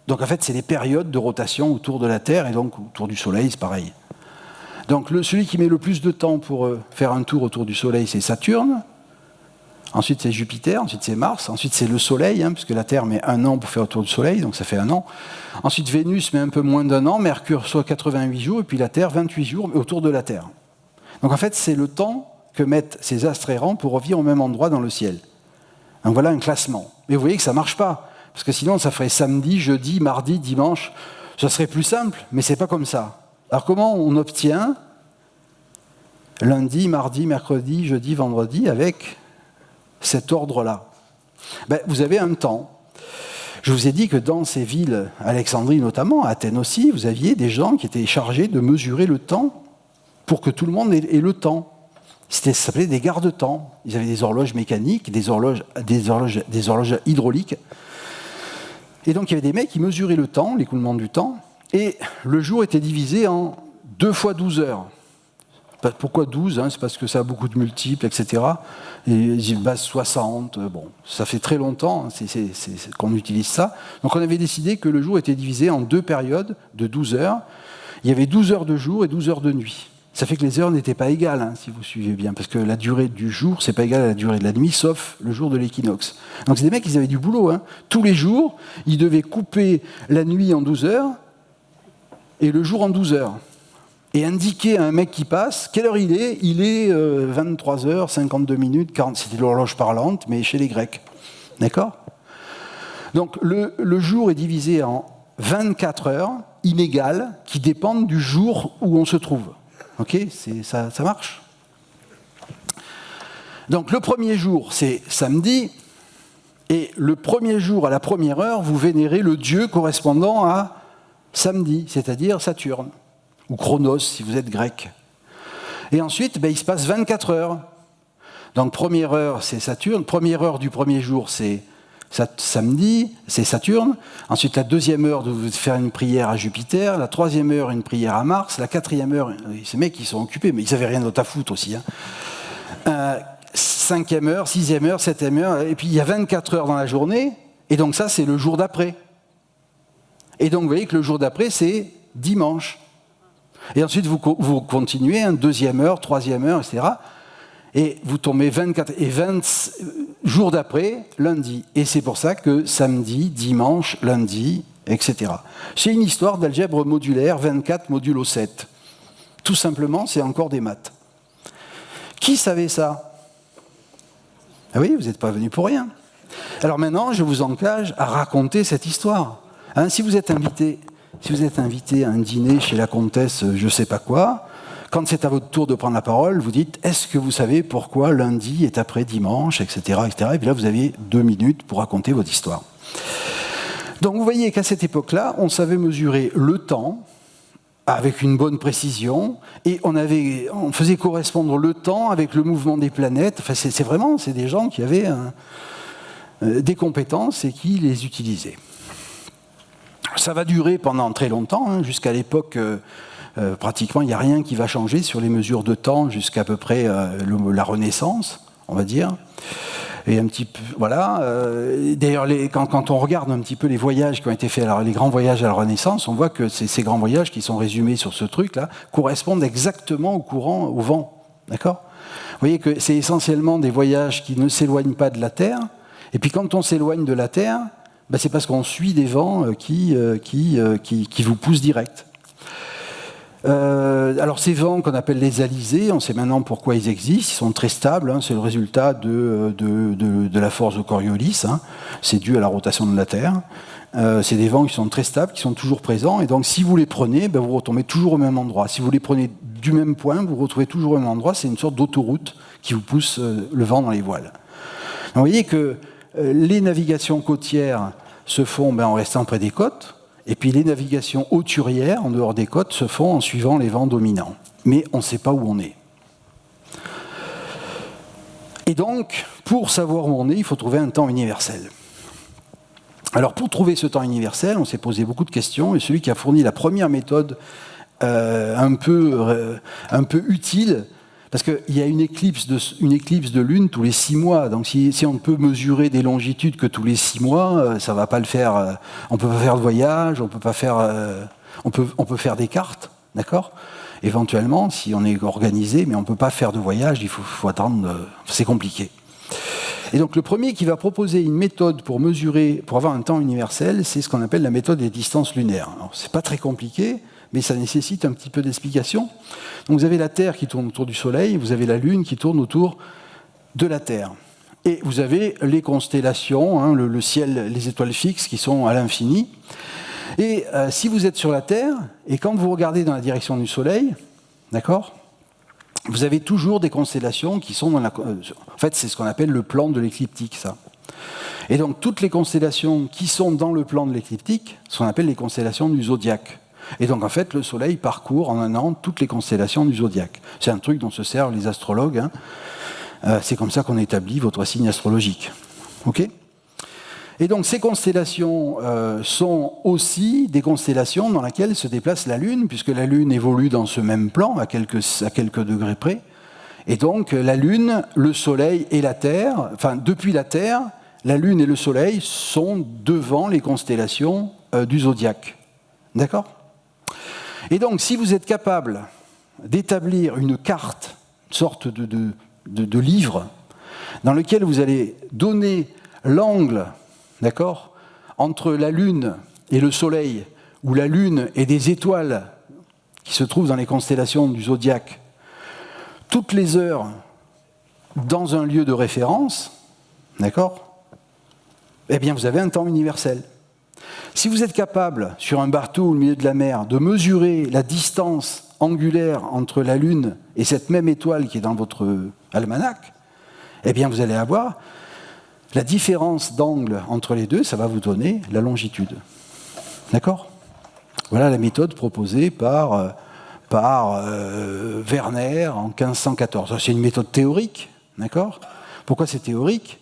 Donc en fait, c'est les périodes de rotation autour de la Terre, et donc autour du Soleil, c'est pareil. Donc celui qui met le plus de temps pour faire un tour autour du Soleil, c'est Saturne. Ensuite, c'est Jupiter. Ensuite, c'est Mars. Ensuite, c'est le Soleil, puisque la Terre met 1 an pour faire le tour du Soleil, donc ça fait 1 an. Ensuite, Vénus met un peu moins d'1 an. Mercure, soit 88 jours. Et puis la Terre, 28 jours autour de la Terre. Donc en fait, c'est le temps que mettent ces astres errants pour revenir au même endroit dans le ciel. Donc voilà un classement. Mais vous voyez que ça ne marche pas. Parce que sinon, ça ferait samedi, jeudi, mardi, dimanche. Ça serait plus simple, mais ce n'est pas comme ça. Alors comment on obtient lundi, mardi, mercredi, jeudi, vendredi avec cet ordre-là? Vous avez un temps. Je vous ai dit que dans ces villes, Alexandrie notamment, Athènes aussi, vous aviez des gens qui étaient chargés de mesurer le temps pour que tout le monde ait le temps. Ça s'appelait des garde-temps. Ils avaient des horloges mécaniques, des horloges hydrauliques. Et donc il y avait des mecs qui mesuraient le temps, l'écoulement du temps, et le jour était divisé en 2 fois 12 heures. Pourquoi 12 C'est parce que ça a beaucoup de multiples, etc. Et ils basent 60. Bon, ça fait très longtemps qu'on utilise ça. Donc on avait décidé que le jour était divisé en 2 périodes de 12 heures. Il y avait 12 heures de jour et 12 heures de nuit. Ça fait que les heures n'étaient pas égales, si vous suivez bien, parce que la durée du jour, c'est pas égal à la durée de la nuit, sauf le jour de l'équinoxe. Donc c'est des mecs, ils avaient du boulot. Tous les jours, ils devaient couper la nuit en 12 heures et le jour en 12 heures. Et indiquer à un mec qui passe quelle heure il est 23h52 40. C'était l'horloge parlante, mais chez les Grecs. D'accord ? Donc le jour est divisé en 24 heures inégales qui dépendent du jour où on se trouve. Ok ? Ça marche ? Donc le premier jour, c'est samedi, et le premier jour à la première heure, vous vénérez le dieu correspondant à samedi, c'est-à-dire Saturne. Ou Chronos, si vous êtes grec. Et ensuite, il se passe 24 heures. Donc, première heure, c'est Saturne. Première heure du premier jour, c'est samedi, c'est Saturne. Ensuite, la deuxième heure, vous faire une prière à Jupiter. La troisième heure, une prière à Mars. La quatrième heure, ces mecs, ils sont occupés, mais ils n'avaient rien d'autre à foutre aussi. Cinquième heure, sixième heure, septième heure. Et puis, il y a 24 heures dans la journée. Et donc, ça, c'est le jour d'après. Et donc, vous voyez que le jour d'après, c'est dimanche. Et ensuite, vous continuez, deuxième heure, troisième heure, etc. Et vous tombez 24 et 20 jours d'après, lundi. Et c'est pour ça que samedi, dimanche, lundi, etc. C'est une histoire d'algèbre modulaire, 24 modulo 7. Tout simplement, c'est encore des maths. Qui savait ça ? Ah oui, vous n'êtes pas venu pour rien. Alors maintenant, je vous engage à raconter cette histoire. Si vous êtes invité à un dîner chez la comtesse je ne sais pas quoi, quand c'est à votre tour de prendre la parole, vous dites « Est-ce que vous savez pourquoi lundi est après dimanche ?» etc., etc. Et puis là, vous aviez 2 minutes pour raconter votre histoire. Donc vous voyez qu'à cette époque-là, on savait mesurer le temps avec une bonne précision, et on faisait correspondre le temps avec le mouvement des planètes. Enfin, c'est des gens qui avaient des compétences et qui les utilisaient. Ça va durer pendant très longtemps, jusqu'à l'époque, pratiquement, il n'y a rien qui va changer sur les mesures de temps jusqu'à peu près la Renaissance, on va dire. Et un petit peu, voilà. D'ailleurs, quand on regarde un petit peu les voyages qui ont été faits, alors les grands voyages à la Renaissance, on voit que ces grands voyages qui sont résumés sur ce truc-là correspondent exactement au vent. D'accord ? Vous voyez que c'est essentiellement des voyages qui ne s'éloignent pas de la Terre. Et puis quand on s'éloigne de la Terre, c'est parce qu'on suit des vents qui vous poussent direct. Alors ces vents qu'on appelle les alizés, on sait maintenant pourquoi ils existent, ils sont très stables, c'est le résultat de la force de Coriolis, c'est dû à la rotation de la Terre. C'est des vents qui sont très stables, qui sont toujours présents, et donc si vous les prenez, vous retombez toujours au même endroit. Si vous les prenez du même point, vous retrouvez toujours au même endroit, c'est une sorte d'autoroute qui vous pousse le vent dans les voiles. Donc, vous voyez que les navigations côtières se font en restant près des côtes, et puis les navigations hauturières, en dehors des côtes, se font en suivant les vents dominants. Mais on ne sait pas où on est. Et donc, pour savoir où on est, il faut trouver un temps universel. Alors, pour trouver ce temps universel, on s'est posé beaucoup de questions, et celui qui a fourni la première méthode un peu utile, parce qu'il y a une éclipse de lune tous les 6 mois. Donc si on ne peut mesurer des longitudes que tous les 6 mois, ça ne va pas le faire. On ne peut pas faire de voyage, on peut faire des cartes, d'accord ? Éventuellement, si on est organisé, mais on ne peut pas faire de voyage, il faut attendre, c'est compliqué. Et donc le premier qui va proposer une méthode pour mesurer, pour avoir un temps universel, c'est ce qu'on appelle la méthode des distances lunaires. Alors, c'est pas très compliqué, mais ça nécessite un petit peu d'explication. Donc vous avez la Terre qui tourne autour du Soleil, vous avez la Lune qui tourne autour de la Terre. Et vous avez les constellations, le ciel, les étoiles fixes qui sont à l'infini. Et si vous êtes sur la Terre, et quand vous regardez dans la direction du Soleil, d'accord, vous avez toujours des constellations qui sont dans la... En fait, c'est ce qu'on appelle le plan de l'écliptique, ça. Et donc, toutes les constellations qui sont dans le plan de l'écliptique, ce qu'on appelle les constellations du zodiaque. Et donc en fait, le Soleil parcourt en un an toutes les constellations du zodiaque. C'est un truc dont se servent les astrologues. C'est comme ça qu'on établit votre signe astrologique. Ok ? Et donc ces constellations sont aussi des constellations dans lesquelles se déplace la Lune, puisque la Lune évolue dans ce même plan, à quelques degrés près. Et donc la Lune, le Soleil et la Terre, enfin depuis la Terre, la Lune et le Soleil sont devant les constellations du zodiaque. D'accord ? Et donc si vous êtes capable d'établir une carte, une sorte de livre, dans lequel vous allez donner l'angle, d'accord, entre la Lune et le Soleil, où la Lune et des étoiles qui se trouvent dans les constellations du zodiaque, toutes les heures dans un lieu de référence, d'accord, eh bien vous avez un temps universel. Si vous êtes capable, sur un bateau au milieu de la mer, de mesurer la distance angulaire entre la Lune et cette même étoile qui est dans votre almanach, eh bien vous allez avoir la différence d'angle entre les deux, ça va vous donner la longitude. D'accord ? Voilà la méthode proposée par Werner en 1514. C'est une méthode théorique, d'accord ? Pourquoi c'est théorique ?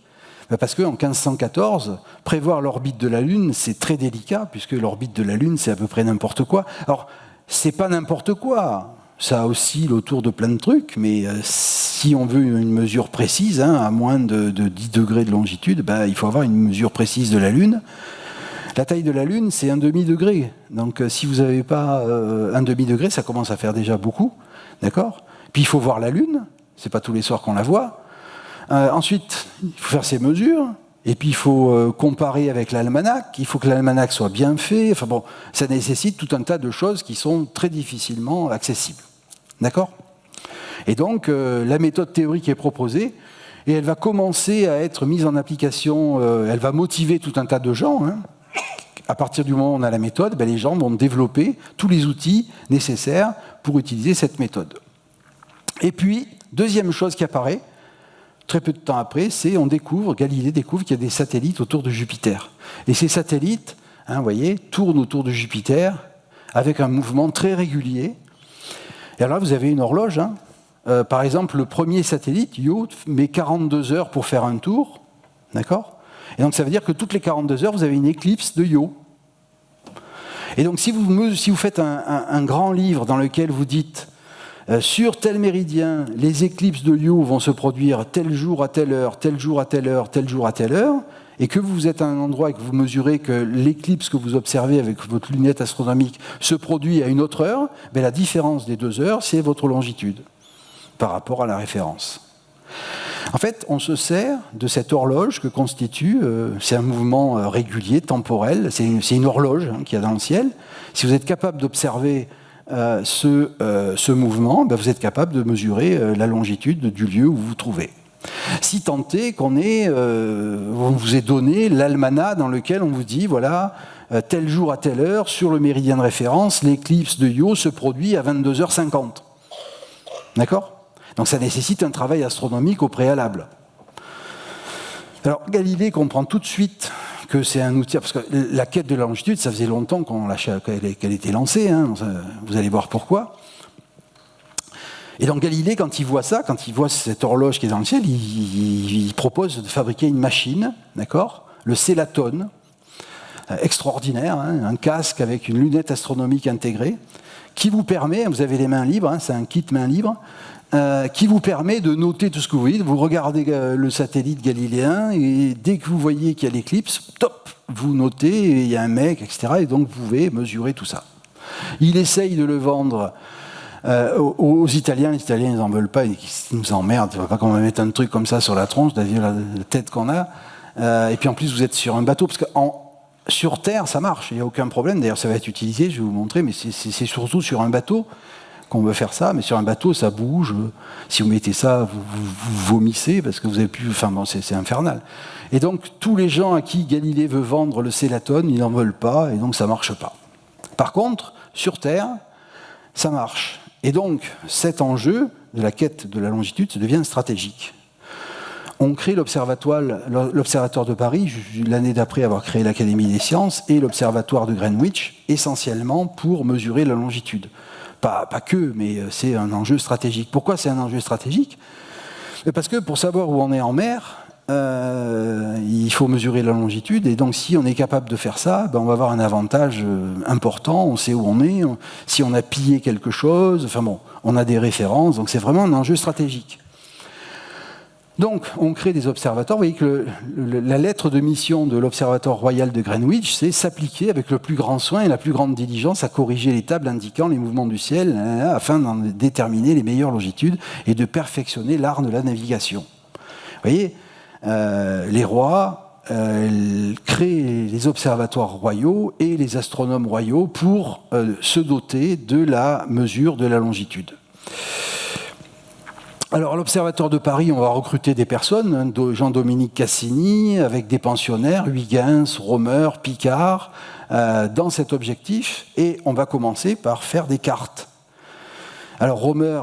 Parce qu'en 1514, prévoir l'orbite de la Lune, c'est très délicat, puisque l'orbite de la Lune, c'est à peu près n'importe quoi. Alors, c'est pas n'importe quoi, ça oscille autour de plein de trucs, mais si on veut une mesure précise, à moins de 10 degrés de longitude, il faut avoir une mesure précise de la Lune. La taille de la Lune, c'est un demi-degré. Donc si vous n'avez pas un demi-degré, ça commence à faire déjà beaucoup. D'accord ? Puis il faut voir la Lune, c'est pas tous les soirs qu'on la voit. Ensuite, il faut faire ses mesures, et puis il faut comparer avec l'almanach, il faut que l'almanach soit bien fait. Enfin bon, ça nécessite tout un tas de choses qui sont très difficilement accessibles. D'accord ? Et donc, la méthode théorique est proposée, et elle va commencer à être mise en application, elle va motiver tout un tas de gens. À partir du moment où on a la méthode, les gens vont développer tous les outils nécessaires pour utiliser cette méthode. Et puis, deuxième chose qui apparaît, très peu de temps après, c'est Galilée découvre qu'il y a des satellites autour de Jupiter. Et ces satellites, vous voyez, tournent autour de Jupiter avec un mouvement très régulier. Et alors là, vous avez une horloge. Par exemple, le premier satellite, Io, met 42 heures pour faire un tour. D'accord ? Et donc ça veut dire que toutes les 42 heures, vous avez une éclipse de Io. Et donc si vous faites un grand livre dans lequel vous dites sur tel méridien, les éclipses de Io vont se produire tel jour à telle heure, tel jour à telle heure, tel jour à telle heure, et que vous êtes à un endroit et que vous mesurez que l'éclipse que vous observez avec votre lunette astronomique se produit à une autre heure, la différence des 2 heures, c'est votre longitude par rapport à la référence. En fait, on se sert de cette horloge que constitue, c'est un mouvement régulier, temporel, c'est une horloge qu'il y a dans le ciel. Si vous êtes capable d'observer ce mouvement, vous êtes capable de mesurer la longitude du lieu où vous vous trouvez. Si tant est qu'on vous ait donné l'almanach dans lequel on vous dit, voilà, tel jour à telle heure, sur le méridien de référence, l'éclipse de Io se produit à 22h50. D'accord ? Donc ça nécessite un travail astronomique au préalable. Alors Galilée comprend tout de suite que c'est un outil, parce que la quête de la longitude, ça faisait longtemps qu'elle était lancée, vous allez voir pourquoi. Et donc Galilée, quand il voit ça, quand il voit cette horloge qui est dans le ciel, il propose de fabriquer une machine, d'accord, le célatone, extraordinaire, un casque avec une lunette astronomique intégrée, qui vous permet, vous avez les mains libres, c'est un kit main libre, qui vous permet de noter tout ce que vous voyez. Vous regardez le satellite galiléen et dès que vous voyez qu'il y a l'éclipse, top, vous notez, il y a un mec, etc. Et donc vous pouvez mesurer tout ça. Il essaye de le vendre aux Italiens. Les Italiens, ils n'en veulent pas, ils nous emmerdent. Il ne faut pas qu'on va mettre un truc comme ça sur la tronche, d'ailleurs la tête qu'on a. Et puis en plus, vous êtes sur un bateau, parce que sur Terre, ça marche, il n'y a aucun problème. D'ailleurs, ça va être utilisé, je vais vous montrer, mais c'est surtout sur un bateau qu'on veut faire ça, mais sur un bateau, ça bouge. Si vous mettez ça, vous vomissez, parce que vous avez plus... Enfin bon, c'est infernal. Et donc, tous les gens à qui Galilée veut vendre le célatone, ils n'en veulent pas, et donc ça ne marche pas. Par contre, sur Terre, ça marche. Et donc, cet enjeu de la quête de la longitude, ça devient stratégique. On crée l'observatoire de Paris, l'année d'après avoir créé l'Académie des sciences, et l'observatoire de Greenwich, essentiellement pour mesurer la longitude. Pas que, mais c'est un enjeu stratégique. Pourquoi c'est un enjeu stratégique? Parce que pour savoir où on est en mer, il faut mesurer la longitude, et donc si on est capable de faire ça, on va avoir un avantage important, on sait où on est, si on a pillé quelque chose, enfin bon, on a des références, donc c'est vraiment un enjeu stratégique. Donc, on crée des observatoires. Vous voyez que la lettre de mission de l'Observatoire royal de Greenwich, c'est s'appliquer avec le plus grand soin et la plus grande diligence à corriger les tables indiquant les mouvements du ciel afin d'en déterminer les meilleures longitudes et de perfectionner l'art de la navigation. Vous voyez, les rois créent les observatoires royaux et les astronomes royaux pour se doter de la mesure de la longitude. Alors, à l'Observatoire de Paris, on va recruter des personnes, Jean-Dominique Cassini, avec des pensionnaires, Huygens, Romer, Picard, dans cet objectif, et on va commencer par faire des cartes. Alors, Romer,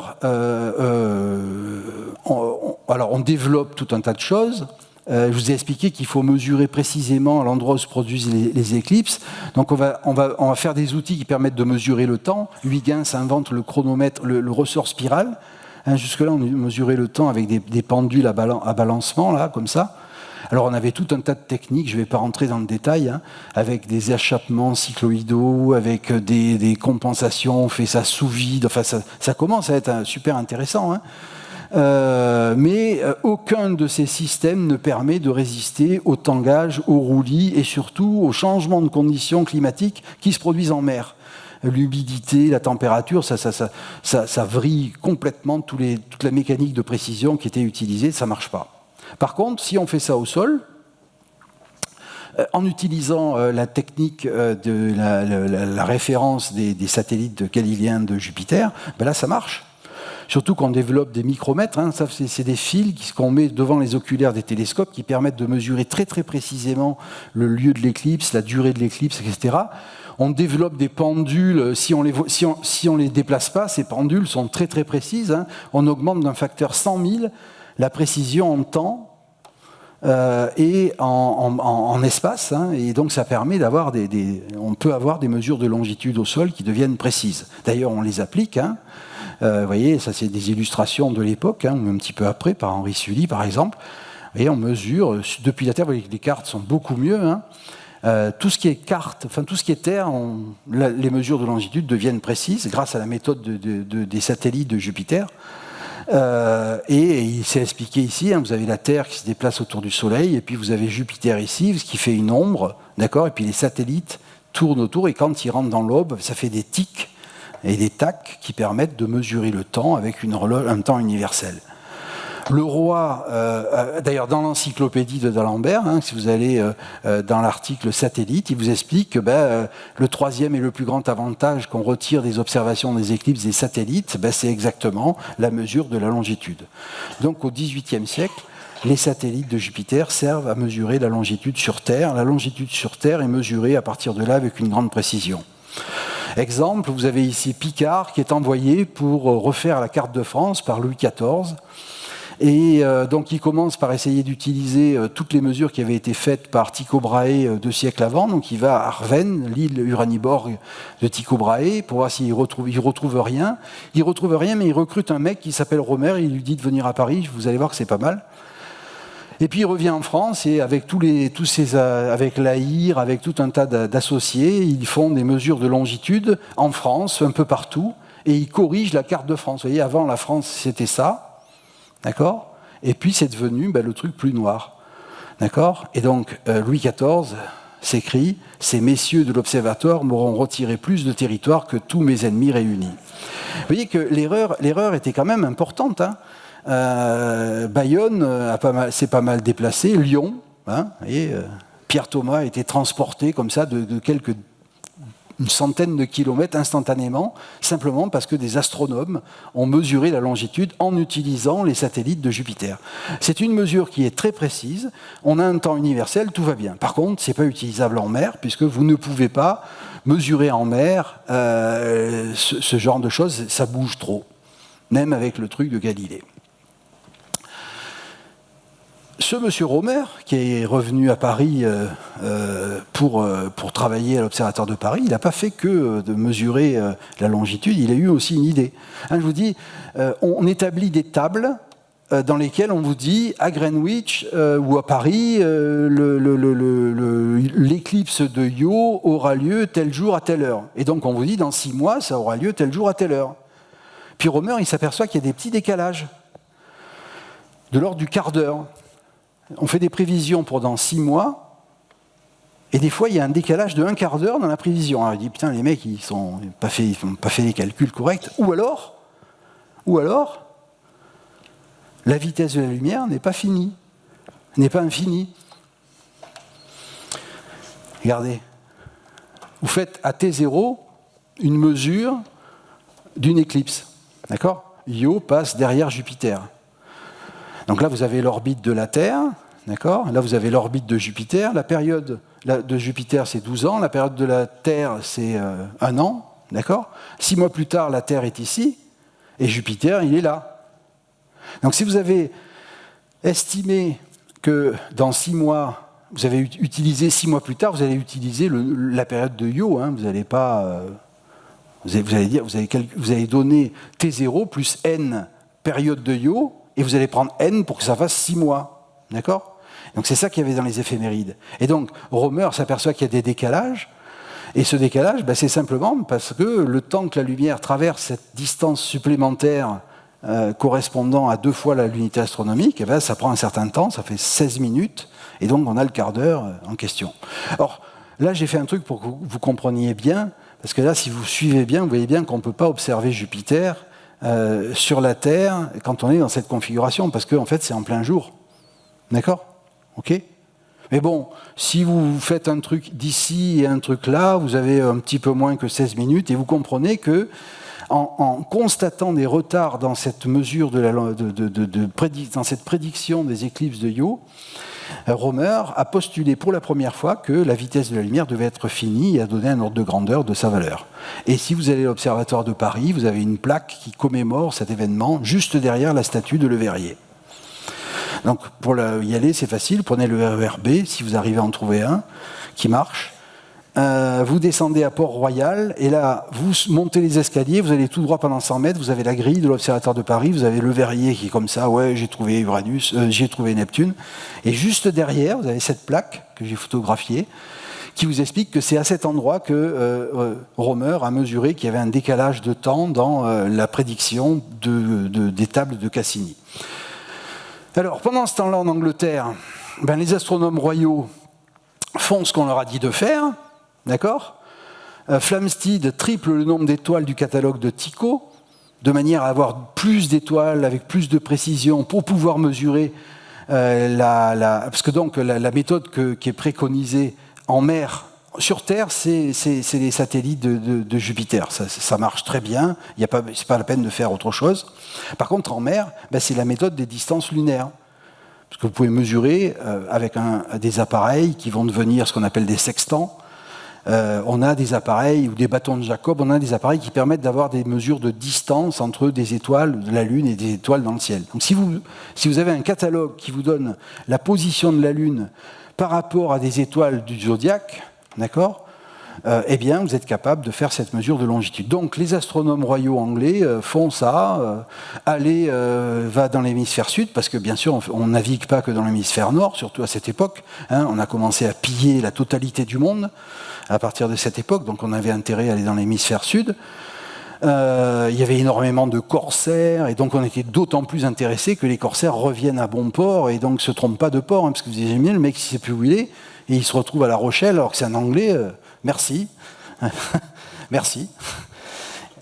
on développe tout un tas de choses. Je vous ai expliqué qu'il faut mesurer précisément à l'endroit où se produisent les éclipses. Donc, on va faire des outils qui permettent de mesurer le temps. Huygens invente le chronomètre, le ressort spiral. Jusque-là, on mesurait le temps avec des pendules à balancement, là, comme ça. Alors, on avait tout un tas de techniques, je ne vais pas rentrer dans le détail, avec des échappements cycloïdaux, avec des compensations, on fait ça sous vide, enfin, ça commence à être super intéressant. Mais aucun de ces systèmes ne permet de résister au tangage, au roulis et surtout aux changements de conditions climatiques qui se produisent en mer. L'humidité, la température, ça vrille complètement toute la mécanique de précision qui était utilisée, ça ne marche pas. Par contre, si on fait ça au sol, en utilisant la technique de la référence des satellites galiléens de Jupiter, là ça marche. Surtout qu'on développe des micromètres, c'est des fils qu'on met devant les oculaires des télescopes qui permettent de mesurer très très précisément le lieu de l'éclipse, la durée de l'éclipse, etc. On développe des pendules, si on les déplace pas, ces pendules sont très très précises. On augmente d'un facteur 100 000 la précision en temps et en espace. Et donc ça permet d'avoir on peut avoir des mesures de longitude au sol qui deviennent précises. D'ailleurs, on les applique. Vous voyez, ça c'est des illustrations de l'époque, ou un petit peu après, par Henri Sully par exemple. Vous voyez, on mesure depuis la Terre. Vous voyez que les cartes sont beaucoup mieux. Tout ce qui est carte, enfin tout ce qui est terre, les mesures de longitude deviennent précises grâce à la méthode des satellites de Jupiter. Et il s'est expliqué ici, vous avez la Terre qui se déplace autour du Soleil, et puis vous avez Jupiter ici, ce qui fait une ombre, d'accord, et puis les satellites tournent autour, et quand ils rentrent dans l'aube, ça fait des tics et des tacs qui permettent de mesurer le temps avec un temps universel. Le roi, d'ailleurs dans l'encyclopédie de d'Alembert, si vous allez dans l'article satellite, il vous explique que le troisième et le plus grand avantage qu'on retire des observations des éclipses des satellites, c'est exactement la mesure de la longitude. Donc au XVIIIe siècle, les satellites de Jupiter servent à mesurer la longitude sur Terre. La longitude sur Terre est mesurée à partir de là avec une grande précision. Exemple, vous avez ici Picard qui est envoyé pour refaire la carte de France par Louis XIV. Et donc il commence par essayer d'utiliser toutes les mesures qui avaient été faites par Tycho Brahe 2 siècles avant. Donc il va à Arven, l'île Uraniborg de Tycho Brahe, pour voir s'il retrouve rien. Il retrouve rien, mais il recrute un mec qui s'appelle Romer, il lui dit de venir à Paris, vous allez voir que c'est pas mal. Et puis il revient en France et avec avec l'AIR, avec tout un tas d'associés, ils font des mesures de longitude en France, un peu partout, et ils corrigent la carte de France. Vous voyez, avant la France c'était ça, d'accord ? Et puis c'est devenu le truc plus noir, d'accord ? Et donc Louis XIV s'écrie « Ces messieurs de l'Observatoire m'auront retiré plus de territoire que tous mes ennemis réunis ». Vous voyez que l'erreur était quand même importante, Bayonne s'est pas mal déplacé, Lyon, Pierre Thomas a été transporté comme ça de une centaine de kilomètres instantanément, simplement parce que des astronomes ont mesuré la longitude en utilisant les satellites de Jupiter. C'est une mesure qui est très précise, on a un temps universel, tout va bien. Par contre, ce n'est pas utilisable en mer, puisque vous ne pouvez pas mesurer en mer ce genre de choses, ça bouge trop, même avec le truc de Galilée. ce monsieur Romer, qui est revenu à Paris pour travailler à l'Observatoire de Paris, il n'a pas fait que de mesurer la longitude, il a eu aussi une idée. Hein, je vous dis, on établit des tables dans lesquelles on vous dit, à Greenwich ou à Paris, l'éclipse de Io aura lieu tel jour à telle heure. Et donc on vous dit, dans 6 mois, ça aura lieu tel jour à telle heure. Puis Romer, il s'aperçoit qu'il y a des petits décalages, de l'ordre du quart d'heure. On fait des prévisions pour dans 6 mois, et des fois, il y a un décalage de un quart d'heure dans la prévision. Alors, il dit, putain, les mecs, ils n'ont pas fait les calculs corrects. Ou alors, la vitesse de la lumière n'est pas finie, n'est pas infinie. Regardez, vous faites à T0 une mesure d'une éclipse. D'accord ? Io passe derrière Jupiter. Donc là, vous avez l'orbite de la Terre, d'accord ? Là, vous avez l'orbite de Jupiter. La période de Jupiter, c'est 12 ans. La période de la Terre, c'est 1 an, d'accord ? 6 mois plus tard, la Terre est ici, et Jupiter, il est là. Donc si vous avez estimé que dans 6 mois, vous avez utilisé 6 mois plus tard, vous allez utiliser la période de Io, hein, vous n'allez pas... vous allez donner T0 plus N période de Io, et vous allez prendre N pour que ça fasse 6 mois. D'accord ? Donc c'est ça qu'il y avait dans les éphémérides. Et donc Romer s'aperçoit qu'il y a des décalages, et ce décalage, c'est simplement parce que le temps que la lumière traverse cette distance supplémentaire correspondant à 2 fois l'unité astronomique, ça prend un certain temps, ça fait 16 minutes, et donc on a le quart d'heure en question. Or, là j'ai fait un truc pour que vous compreniez bien, parce que là, si vous suivez bien, vous voyez bien qu'on ne peut pas observer Jupiter sur la Terre quand on est dans cette configuration, parce qu'en fait, c'est en plein jour. D'accord ? Ok ? Mais bon, si vous faites un truc d'ici et un truc là, vous avez un petit peu moins que 16 minutes, et vous comprenez que en constatant des retards dans cette mesure dans cette prédiction des éclipses de Io, Romer a postulé pour la première fois que la vitesse de la lumière devait être finie et a donné un ordre de grandeur de sa valeur. Et si vous allez à l'Observatoire de Paris, vous avez une plaque qui commémore cet événement juste derrière la statue de Le Verrier. Donc pour y aller, c'est facile, prenez le RER B, si vous arrivez à en trouver un qui marche. Vous descendez à Port-Royal, et là, vous montez les escaliers, vous allez tout droit pendant 100 mètres, vous avez la grille de l'Observatoire de Paris, vous avez Le Verrier qui est comme ça, ouais, j'ai trouvé Uranus, j'ai trouvé Neptune, et juste derrière, vous avez cette plaque que j'ai photographiée, qui vous explique que c'est à cet endroit que Romer a mesuré qu'il y avait un décalage de temps dans la prédiction des tables de Cassini. Alors, pendant ce temps-là, en Angleterre, les astronomes royaux font ce qu'on leur a dit de faire, d'accord ? Flamsteed triple le nombre d'étoiles du catalogue de Tycho, de manière à avoir plus d'étoiles avec plus de précision pour pouvoir mesurer parce que donc la méthode qui est préconisée en mer, sur Terre, c'est les satellites de Jupiter. Ça marche très bien, c'est pas la peine de faire autre chose. Par contre, en mer, c'est la méthode des distances lunaires. Parce que vous pouvez mesurer avec des appareils qui vont devenir ce qu'on appelle des sextants. On a des appareils, ou des bâtons de Jacob, on a des appareils qui permettent d'avoir des mesures de distance entre des étoiles de la Lune et des étoiles dans le ciel. Donc si vous avez un catalogue qui vous donne la position de la Lune par rapport à des étoiles du zodiaque, d'accord ? Eh bien, vous êtes capable de faire cette mesure de longitude. Donc, les astronomes royaux anglais font ça, va dans l'hémisphère sud, parce que bien sûr, on ne navigue pas que dans l'hémisphère nord, surtout à cette époque. On a commencé à piller la totalité du monde à partir de cette époque, donc on avait intérêt à aller dans l'hémisphère sud. Il y avait énormément de corsaires, et donc on était d'autant plus intéressés que les corsaires reviennent à bon port, et donc ne se trompent pas de port, parce que vous imaginez, le mec, il ne sait plus où il est, et il se retrouve à La Rochelle, alors que c'est un Anglais. Merci. Merci.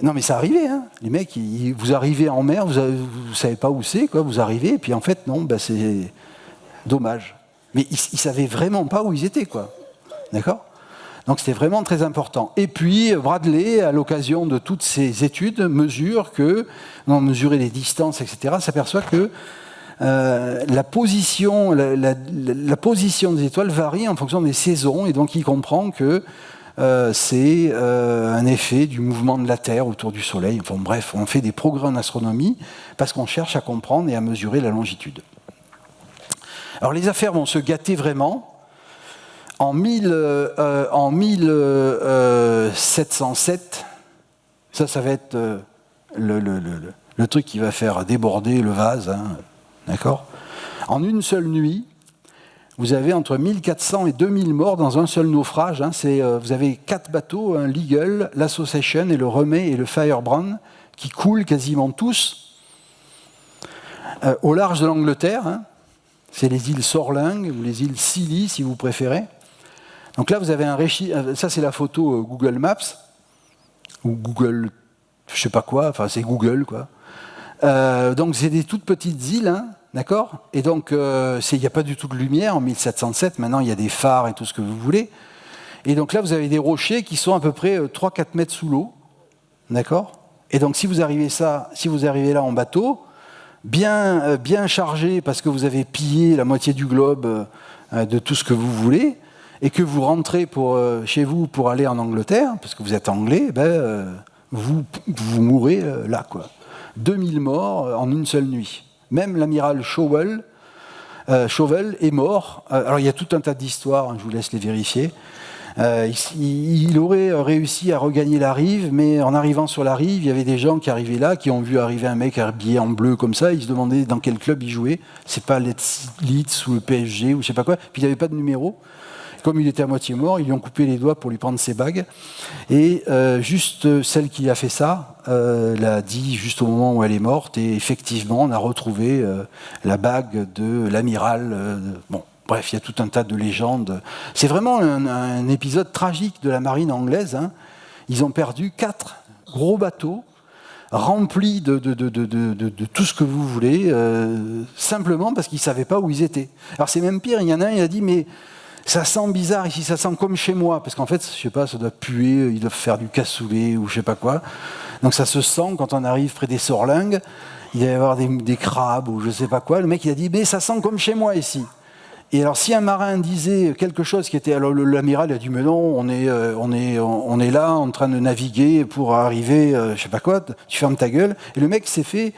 Non, mais ça arrivait, hein. Les mecs, vous arrivez en mer, vous ne savez pas où c'est, quoi. Vous arrivez, et puis en fait, non, c'est dommage. Mais ils ne savaient vraiment pas où ils étaient, quoi. D'accord ? Donc c'était vraiment très important. Et puis, Bradley, à l'occasion de toutes ces études, mesurer les distances, etc., s'aperçoit que la position des étoiles varie en fonction des saisons, et donc il comprend que c'est un effet du mouvement de la Terre autour du Soleil. Enfin bref, on fait des progrès en astronomie parce qu'on cherche à comprendre et à mesurer la longitude. Alors les affaires vont se gâter vraiment. En 1707, ça va être le truc qui va faire déborder le vase, hein, d'accord ? En une seule nuit, vous avez entre 1400 et 2000 morts dans un seul naufrage. Hein, vous avez 4 bateaux, un l'Eagle, l'Association et le Remay et le Firebrand, qui coulent quasiment tous au large de l'Angleterre. Hein. C'est les îles Sorling ou les îles Scilly, si vous préférez. Donc là, vous avez un récit. Ça, c'est la photo Google Maps, ou Google, je sais pas quoi, enfin, c'est Google, quoi. Donc, c'est des toutes petites îles, hein, d'accord ? Et donc, il n'y a pas du tout de lumière en 1707. Maintenant, il y a des phares et tout ce que vous voulez. Et donc là, vous avez des rochers qui sont à peu près 3-4 mètres sous l'eau, d'accord ? Et donc, si vous arrivez là en bateau, bien chargé parce que vous avez pillé la moitié du globe de tout ce que vous voulez, et que vous rentrez chez vous pour aller en Angleterre, parce que vous êtes anglais, vous mourrez là, quoi. 2000 morts en une seule nuit. Même l'amiral Chauvel est mort. Alors il y a tout un tas d'histoires, hein, je vous laisse les vérifier. Il aurait réussi à regagner la rive, mais en arrivant sur la rive, il y avait des gens qui arrivaient là, qui ont vu arriver un mec habillé en bleu comme ça, ils se demandaient dans quel club il jouait. C'est pas Leeds ou le PSG ou je sais pas quoi, puis il n'y avait pas de numéro. Comme il était à moitié mort, ils lui ont coupé les doigts pour lui prendre ses bagues. Et juste celle qui a fait ça l'a dit juste au moment où elle est morte. Et effectivement, on a retrouvé la bague de l'amiral. Bon, bref, il y a tout un tas de légendes. C'est vraiment un épisode tragique de la marine anglaise. Hein. Ils ont perdu 4 gros bateaux remplis de tout ce que vous voulez, simplement parce qu'ils ne savaient pas où ils étaient. Alors c'est même pire, il y en a un, il a dit, mais ça sent bizarre ici, ça sent comme chez moi, parce qu'en fait, je sais pas, ça doit puer, ils doivent faire du cassoulet ou je sais pas quoi. Donc ça se sent quand on arrive près des Sorlingues, il va y avoir des crabes ou je sais pas quoi. Le mec il a dit, mais ça sent comme chez moi ici. Et alors si un marin disait quelque chose qui était, alors l'amiral a dit, mais non, on est là en train de naviguer pour arriver, je sais pas quoi, tu fermes ta gueule. Et le mec s'est fait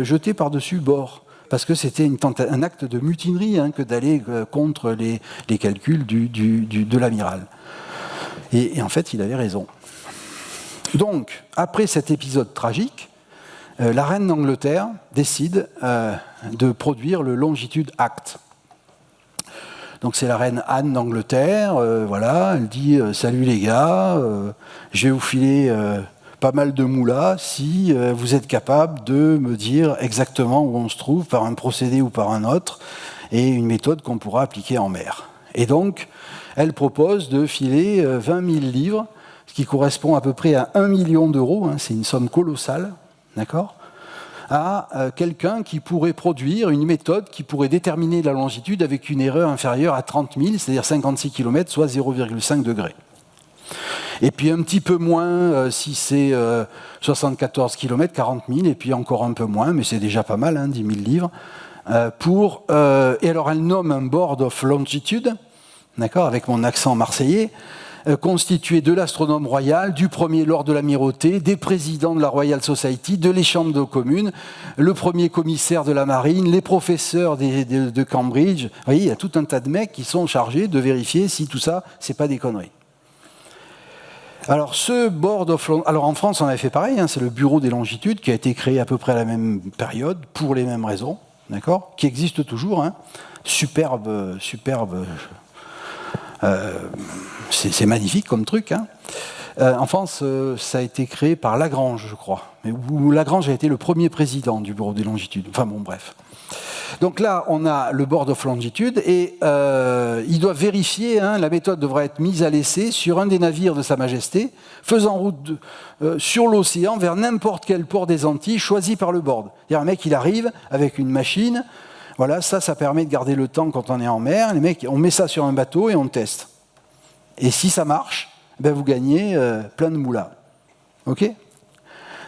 jeter par-dessus bord. Parce que c'était un acte de mutinerie hein, que d'aller contre les calculs de l'amiral. Et en fait, il avait raison. Donc, après cet épisode tragique, la reine d'Angleterre décide de produire le Longitude Act. Donc c'est la reine Anne d'Angleterre, voilà, elle dit « Salut les gars, je vais vous filer... pas mal de moulas si vous êtes capable de me dire exactement où on se trouve par un procédé ou par un autre et une méthode qu'on pourra appliquer en mer. » Et donc, elle propose de filer 20 000 livres, ce qui correspond à peu près à 1 million d'euros, hein, c'est une somme colossale, d'accord, à quelqu'un qui pourrait produire une méthode qui pourrait déterminer la longitude avec une erreur inférieure à 30 000, c'est-à-dire 56 km, soit 0,5 degrés. Et puis un petit peu moins si c'est 74 km, 40 000, et puis encore un peu moins, mais c'est déjà pas mal, hein, 10 000 livres. Et alors elle nomme un Board of Longitude, d'accord, avec mon accent marseillais, constitué de l'astronome royal, du premier lord de l'amirauté, des présidents de la Royal Society, de les chambres de communes, le premier commissaire de la marine, les professeurs de Cambridge. Vous voyez, il y a tout un tas de mecs qui sont chargés de vérifier si tout ça, c'est pas des conneries. Alors, ce Board of Longitude, alors en France, on avait fait pareil, hein, c'est le Bureau des longitudes qui a été créé à peu près à la même période, pour les mêmes raisons, d'accord, qui existe toujours, hein, superbe, c'est magnifique comme truc. Hein. En France, ça a été créé par Lagrange, je crois, où Lagrange a été le premier président du Bureau des longitudes. Enfin bon, bref. Donc là, on a le Board of Longitude et il doit vérifier, hein, la méthode devra être mise à l'essai sur un des navires de Sa Majesté, faisant route sur l'océan vers n'importe quel port des Antilles choisi par le Board. C'est-à-dire un mec, il arrive avec une machine, voilà, ça permet de garder le temps quand on est en mer. Les mecs, on met ça sur un bateau et on teste. Et si ça marche, ben vous gagnez plein de moulas. OK ?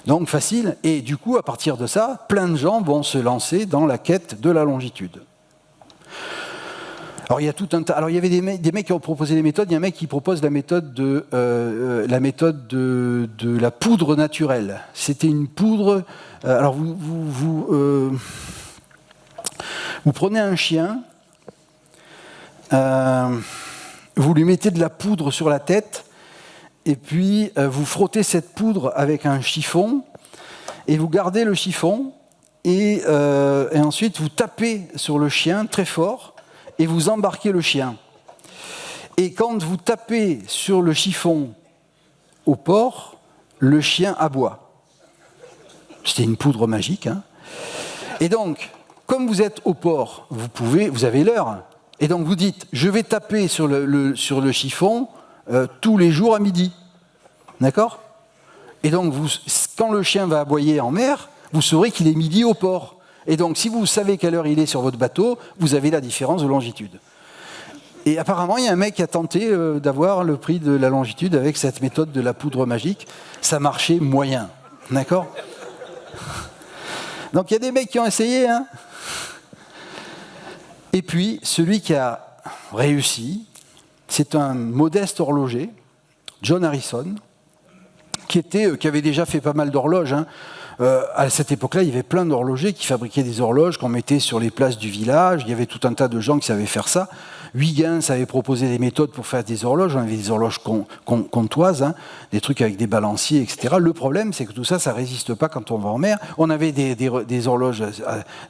Donc facile, et du coup, à partir de ça, plein de gens vont se lancer dans la quête de la longitude. Alors il y a tout un tas. Alors il y avait des mecs qui ont proposé des méthodes. Il y a un mec qui propose la méthode de la poudre naturelle. C'était une poudre. Alors vous prenez un chien vous lui mettez de la poudre sur la tête, et puis vous frottez cette poudre avec un chiffon, et vous gardez le chiffon, et ensuite vous tapez sur le chien très fort, et vous embarquez le chien. Et quand vous tapez sur le chiffon au porc, le chien aboie. C'était une poudre magique, hein. Et donc, comme vous êtes au port, vous avez l'heure. Et donc vous dites, je vais taper sur le chiffon tous les jours à midi. D'accord? Et donc, quand le chien va aboyer en mer, vous saurez qu'il est midi au port. Et donc, si vous savez quelle heure il est sur votre bateau, vous avez la différence de longitude. Et apparemment, il y a un mec qui a tenté d'avoir le prix de la longitude avec cette méthode de la poudre magique. Ça marchait moyen. D'accord? Donc, il y a des mecs qui ont essayé, hein. Et puis, celui qui a réussi, c'est un modeste horloger, John Harrison, qui avait déjà fait pas mal d'horloges, hein. À cette époque-là, il y avait plein d'horlogers qui fabriquaient des horloges qu'on mettait sur les places du village. Il y avait tout un tas de gens qui savaient faire ça. Huygens avait proposé des méthodes pour faire des horloges. On avait des horloges comptoises, hein, des trucs avec des balanciers, etc. Le problème, c'est que tout ça, ça ne résiste pas quand on va en mer. On avait des horloges,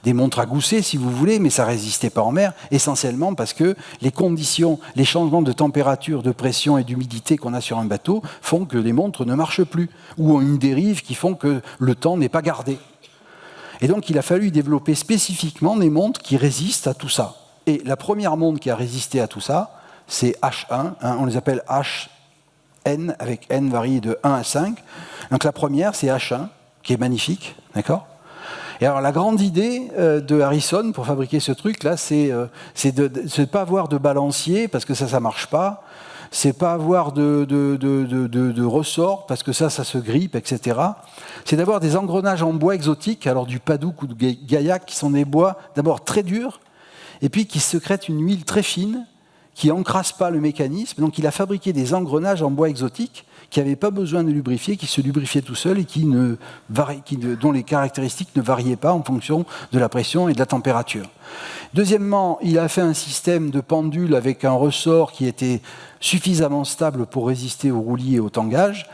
des montres à gousset, si vous voulez, mais ça ne résistait pas en mer, essentiellement parce que les conditions, les changements de température, de pression et d'humidité qu'on a sur un bateau font que les montres ne marchent plus, ou ont une dérive qui font que le temps n'est pas gardé. Et donc, il a fallu développer spécifiquement des montres qui résistent à tout ça. Et la première montre qui a résisté à tout ça, c'est H1, hein, on les appelle HN, avec N varié de 1 à 5. Donc la première, c'est H1, qui est magnifique, d'accord ? Et alors la grande idée de Harrison pour fabriquer ce truc-là, c'est de ne pas avoir de balancier, parce que ça ne marche pas. C'est pas avoir de ressort, parce que ça se grippe, etc. C'est d'avoir des engrenages en bois exotiques, alors du padouk ou du gaillac, qui sont des bois d'abord très durs, et puis qui sécrètent une huile très fine, qui n'encrasse pas le mécanisme. Donc il a fabriqué des engrenages en bois exotique, qui n'avaient pas besoin de lubrifier, qui se lubrifiaient tout seuls et dont les caractéristiques ne variaient pas en fonction de la pression et de la température. Deuxièmement, il a fait un système de pendule avec un ressort qui était suffisamment stable pour résister au roulis et au tangage.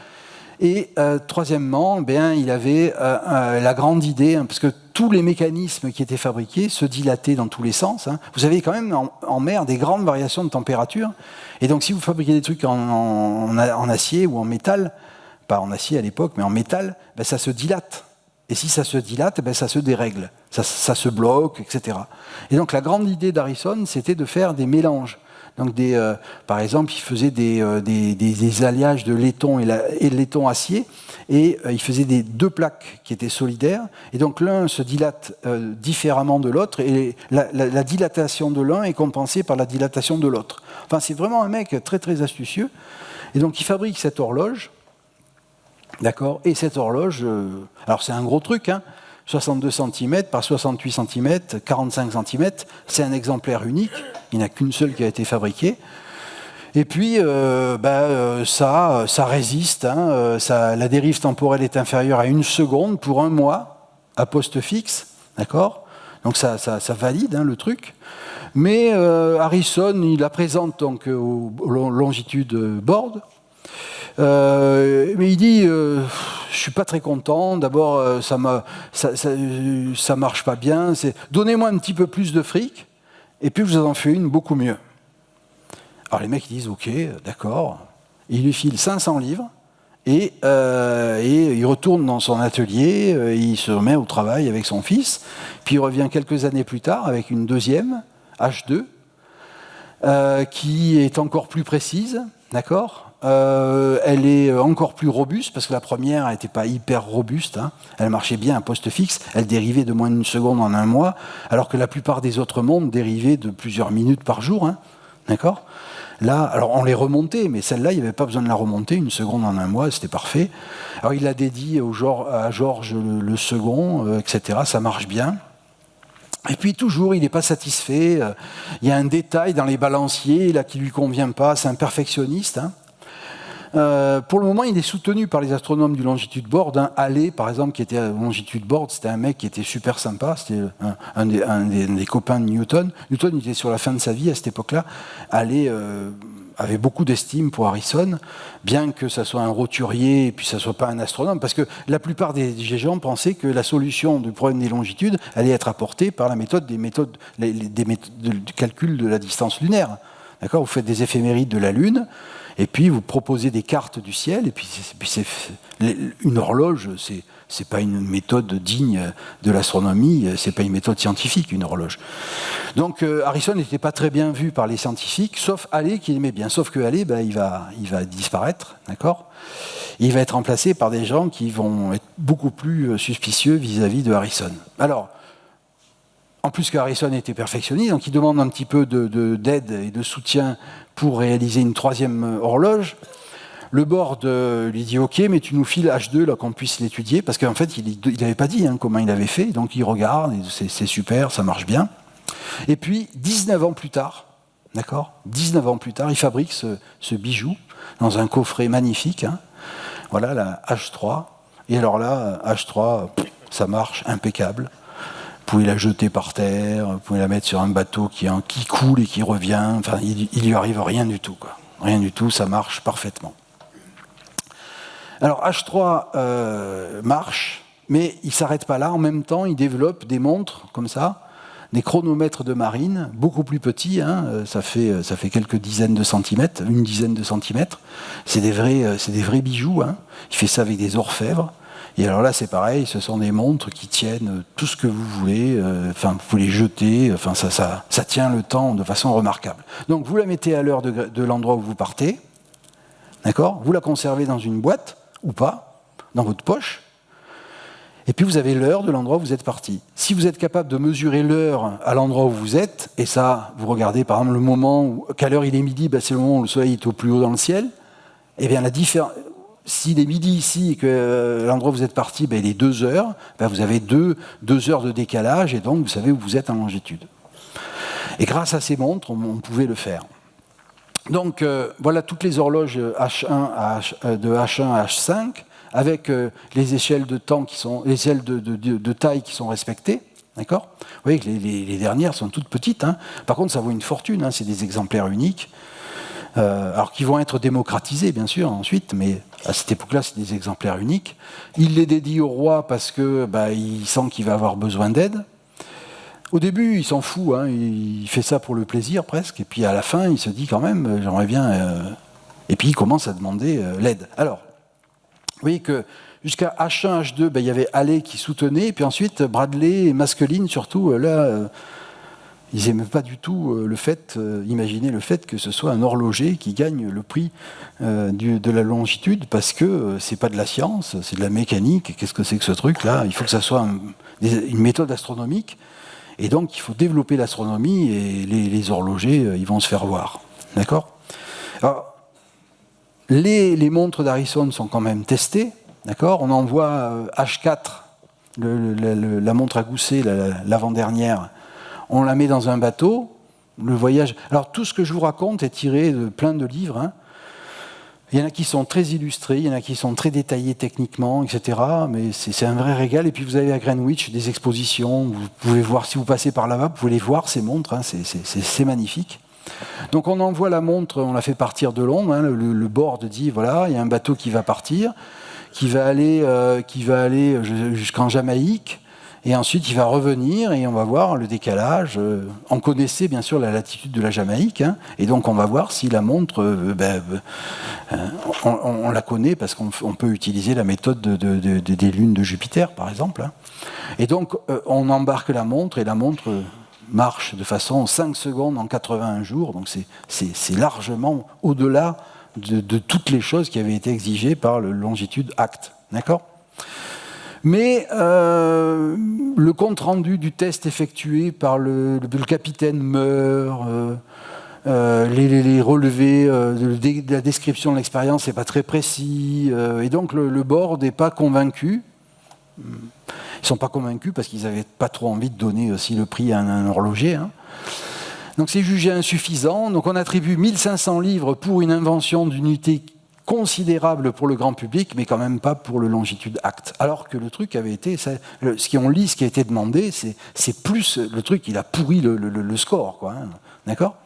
Et troisièmement, il avait la grande idée, hein, parce que tous les mécanismes qui étaient fabriqués se dilataient dans tous les sens. Hein. Vous avez quand même en mer des grandes variations de température. Et donc si vous fabriquez des trucs en acier ou en métal, pas en acier à l'époque, mais en métal, ça se dilate. Et si ça se dilate, ça se dérègle, ça se bloque, etc. Et donc la grande idée d'Harrison, c'était de faire des mélanges. Donc par exemple, il faisait des alliages de laiton et laiton acier, et il faisait deux plaques qui étaient solidaires, et donc l'un se dilate différemment de l'autre, et la dilatation de l'un est compensée par la dilatation de l'autre. Enfin, c'est vraiment un mec très très astucieux, et donc il fabrique cette horloge, d'accord, et cette horloge, alors c'est un gros truc, hein, 62 cm par 68 cm, 45 cm, c'est un exemplaire unique, il n'y en a qu'une seule qui a été fabriquée. Et puis, ça résiste, hein, la dérive temporelle est inférieure à 1 seconde pour 1 mois, à poste fixe, d'accord ? Donc ça valide, hein, le truc. Mais Harrison, il la présente donc aux longitudes board. Mais il dit, je suis pas très content. D'abord, ça marche pas bien. Donnez-moi un petit peu plus de fric, et puis je vous en fais une beaucoup mieux. Alors les mecs ils disent, ok, d'accord. Il lui file 500 livres et il retourne dans son atelier. Il se remet au travail avec son fils. Puis il revient quelques années plus tard avec une deuxième H2 qui est encore plus précise, d'accord. Elle est encore plus robuste, parce que la première n'était pas hyper robuste, hein. Elle marchait bien à poste fixe, elle dérivait de moins d'1 seconde en 1 mois, alors que la plupart des autres montres dérivaient de plusieurs minutes par jour, hein. D'accord ? Là, alors on les remontait, mais celle-là, il n'y avait pas besoin de la remonter, 1 seconde en 1 mois, c'était parfait. Alors il l'a dédié à Georges le second, etc., ça marche bien. Et puis toujours, il n'est pas satisfait, il y a un détail dans les balanciers là, qui ne lui convient pas, c'est un perfectionniste, hein. Pour le moment, il est soutenu par les astronomes du longitude board. Halley, par exemple, qui était à longitude board, c'était un mec qui était super sympa. C'était un des copains de Newton. Newton il était sur la fin de sa vie à cette époque-là. Halley avait beaucoup d'estime pour Harrison, bien que ça soit un roturier et puis ça soit pas un astronome, parce que la plupart des gens pensaient que la solution du problème des longitudes allait être apportée par la méthode des méthodes du calcul de la distance lunaire. D'accord ? Vous faites des éphémérides de la Lune. Et puis vous proposez des cartes du ciel, et puis une horloge, c'est pas une méthode digne de l'astronomie, c'est pas une méthode scientifique, une horloge. Donc Harrison n'était pas très bien vu par les scientifiques, sauf Halley qui l'aimait bien. Sauf que Halley, il va disparaître, d'accord ? Il va être remplacé par des gens qui vont être beaucoup plus suspicieux vis-à-vis de Harrison. Alors, en plus qu'Harrison était perfectionniste, donc il demande un petit peu d'aide et de soutien pour réaliser une troisième horloge. Le board lui dit « Ok, mais tu nous files H2 là, qu'on puisse l'étudier », parce qu'en fait, il n'avait pas dit comment il avait fait, donc il regarde, c'est super, ça marche bien. Et puis, 19 ans plus tard, d'accord, 19 ans plus tard, il fabrique ce bijou dans un coffret magnifique. Voilà, la H3. Et alors là, H3, ça marche, impeccable. Vous pouvez la jeter par terre, vous pouvez la mettre sur un bateau qui coule et qui revient. Enfin, il lui arrive rien du tout, quoi. Rien du tout, ça marche parfaitement. Alors H3 marche, mais il ne s'arrête pas là. En même temps, il développe des montres comme ça, des chronomètres de marine, beaucoup plus petits. Ça fait quelques dizaines de centimètres, une dizaine de centimètres. C'est des vrais bijoux. Il fait ça avec des orfèvres. Et alors là, c'est pareil, ce sont des montres qui tiennent tout ce que vous voulez, vous pouvez les jeter, ça tient le temps de façon remarquable. Donc vous la mettez à l'heure de l'endroit où vous partez, d'accord ? Vous la conservez dans une boîte, ou pas, dans votre poche, et puis vous avez l'heure de l'endroit où vous êtes parti. Si vous êtes capable de mesurer l'heure à l'endroit où vous êtes, et ça, vous regardez par exemple le moment, quelle heure il est midi, c'est le moment où le soleil est au plus haut dans le ciel, et bien la différence... S'il est midi ici et que l'endroit où vous êtes parti, il est 2 heures, vous avez 2 heures de décalage et donc vous savez où vous êtes en longitude. Et grâce à ces montres, on pouvait le faire. Donc voilà toutes les horloges H1 de H1 à H5 avec les échelles de temps les échelles de taille qui sont respectées. D'accord ? Vous voyez que les dernières sont toutes petites. Par contre, ça vaut une fortune. C'est des exemplaires uniques. Alors qui vont être démocratisés, bien sûr, ensuite, mais à cette époque-là, c'est des exemplaires uniques. Il les dédie au roi parce que il sent qu'il va avoir besoin d'aide. Au début, il s'en fout, il fait ça pour le plaisir presque, et puis à la fin, il se dit quand même, j'aimerais bien... Et puis il commence à demander l'aide. Alors, vous voyez que jusqu'à H1, H2, il y avait Halley qui soutenait, et puis ensuite Bradley et Maskelyne, surtout, ils n'aimaient pas du tout imaginer le fait que ce soit un horloger qui gagne le prix de la longitude, parce que c'est pas de la science, c'est de la mécanique. Qu'est-ce que c'est que ce truc-là ? Il faut que ça soit une méthode astronomique, et donc il faut développer l'astronomie, et les horlogers, ils vont se faire voir. D'accord ? Alors, les montres d'Harrison sont quand même testées. D'accord ? On envoie H4, la montre à gousset, l'avant-dernière. On la met dans un bateau, le voyage... Alors tout ce que je vous raconte est tiré de plein de livres. Il y en a qui sont très illustrés, il y en a qui sont très détaillés techniquement, etc. Mais c'est un vrai régal. Et puis vous avez à Greenwich des expositions, vous pouvez voir, si vous passez par là-bas, vous pouvez les voir, ces montres, c'est magnifique. Donc on envoie la montre, on la fait partir de Londres, le board dit, voilà, il y a un bateau qui va partir, qui va aller jusqu'en Jamaïque, et ensuite il va revenir et on va voir le décalage. On connaissait bien sûr la latitude de la Jamaïque, et donc on va voir si la montre, on la connaît parce qu'on peut utiliser la méthode des lunes de Jupiter par exemple. Et donc on embarque la montre, et la montre marche de façon 5 secondes en 81 jours, donc c'est largement au-delà de toutes les choses qui avaient été exigées par le Longitude Act. D'accord ? Mais le compte-rendu du test effectué par le capitaine Meur, les relevés de la description de l'expérience n'est pas très précis, et donc le board n'est pas convaincu. Ils ne sont pas convaincus parce qu'ils n'avaient pas trop envie de donner aussi le prix à un horloger. Donc c'est jugé insuffisant. Donc on attribue 1500 livres pour une invention d'unité considérable pour le grand public, mais quand même pas pour le longitude act. Alors que le truc avait été, ce qui a été demandé, c'est plus le truc, il a pourri le score, quoi. Hein, d'accord ?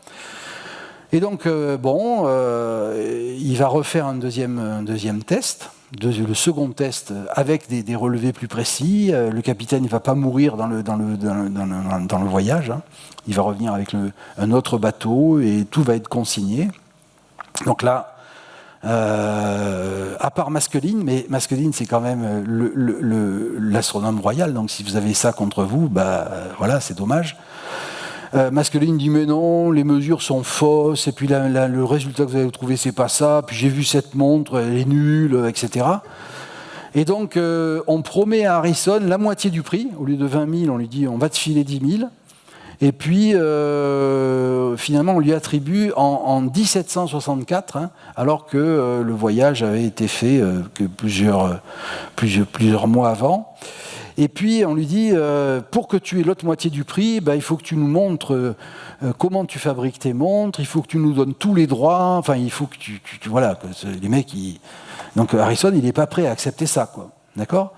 Et donc, il va refaire un deuxième test, le second test avec des relevés plus précis. Le capitaine ne va pas mourir dans le voyage. Hein. Il va revenir avec un autre bateau et tout va être consigné. Donc là, à part Maskelyne, mais Maskelyne c'est quand même l'astronome royal, donc si vous avez ça contre vous, voilà, c'est dommage. Maskelyne dit mais non, les mesures sont fausses, et puis le résultat que vous avez trouvé c'est pas ça, puis j'ai vu cette montre, elle est nulle, etc. Et donc on promet à Harrison la moitié du prix, au lieu de 20 000, on lui dit on va te filer 10 000, et puis finalement on lui attribue en 1764, hein, alors que le voyage avait été fait que plusieurs mois avant. Et puis on lui dit, pour que tu aies l'autre moitié du prix, il faut que tu nous montres comment tu fabriques tes montres, il faut que tu nous donnes tous les droits, enfin il faut que tu voilà, les mecs, donc Harrison il n'est pas prêt à accepter ça, quoi, d'accord ?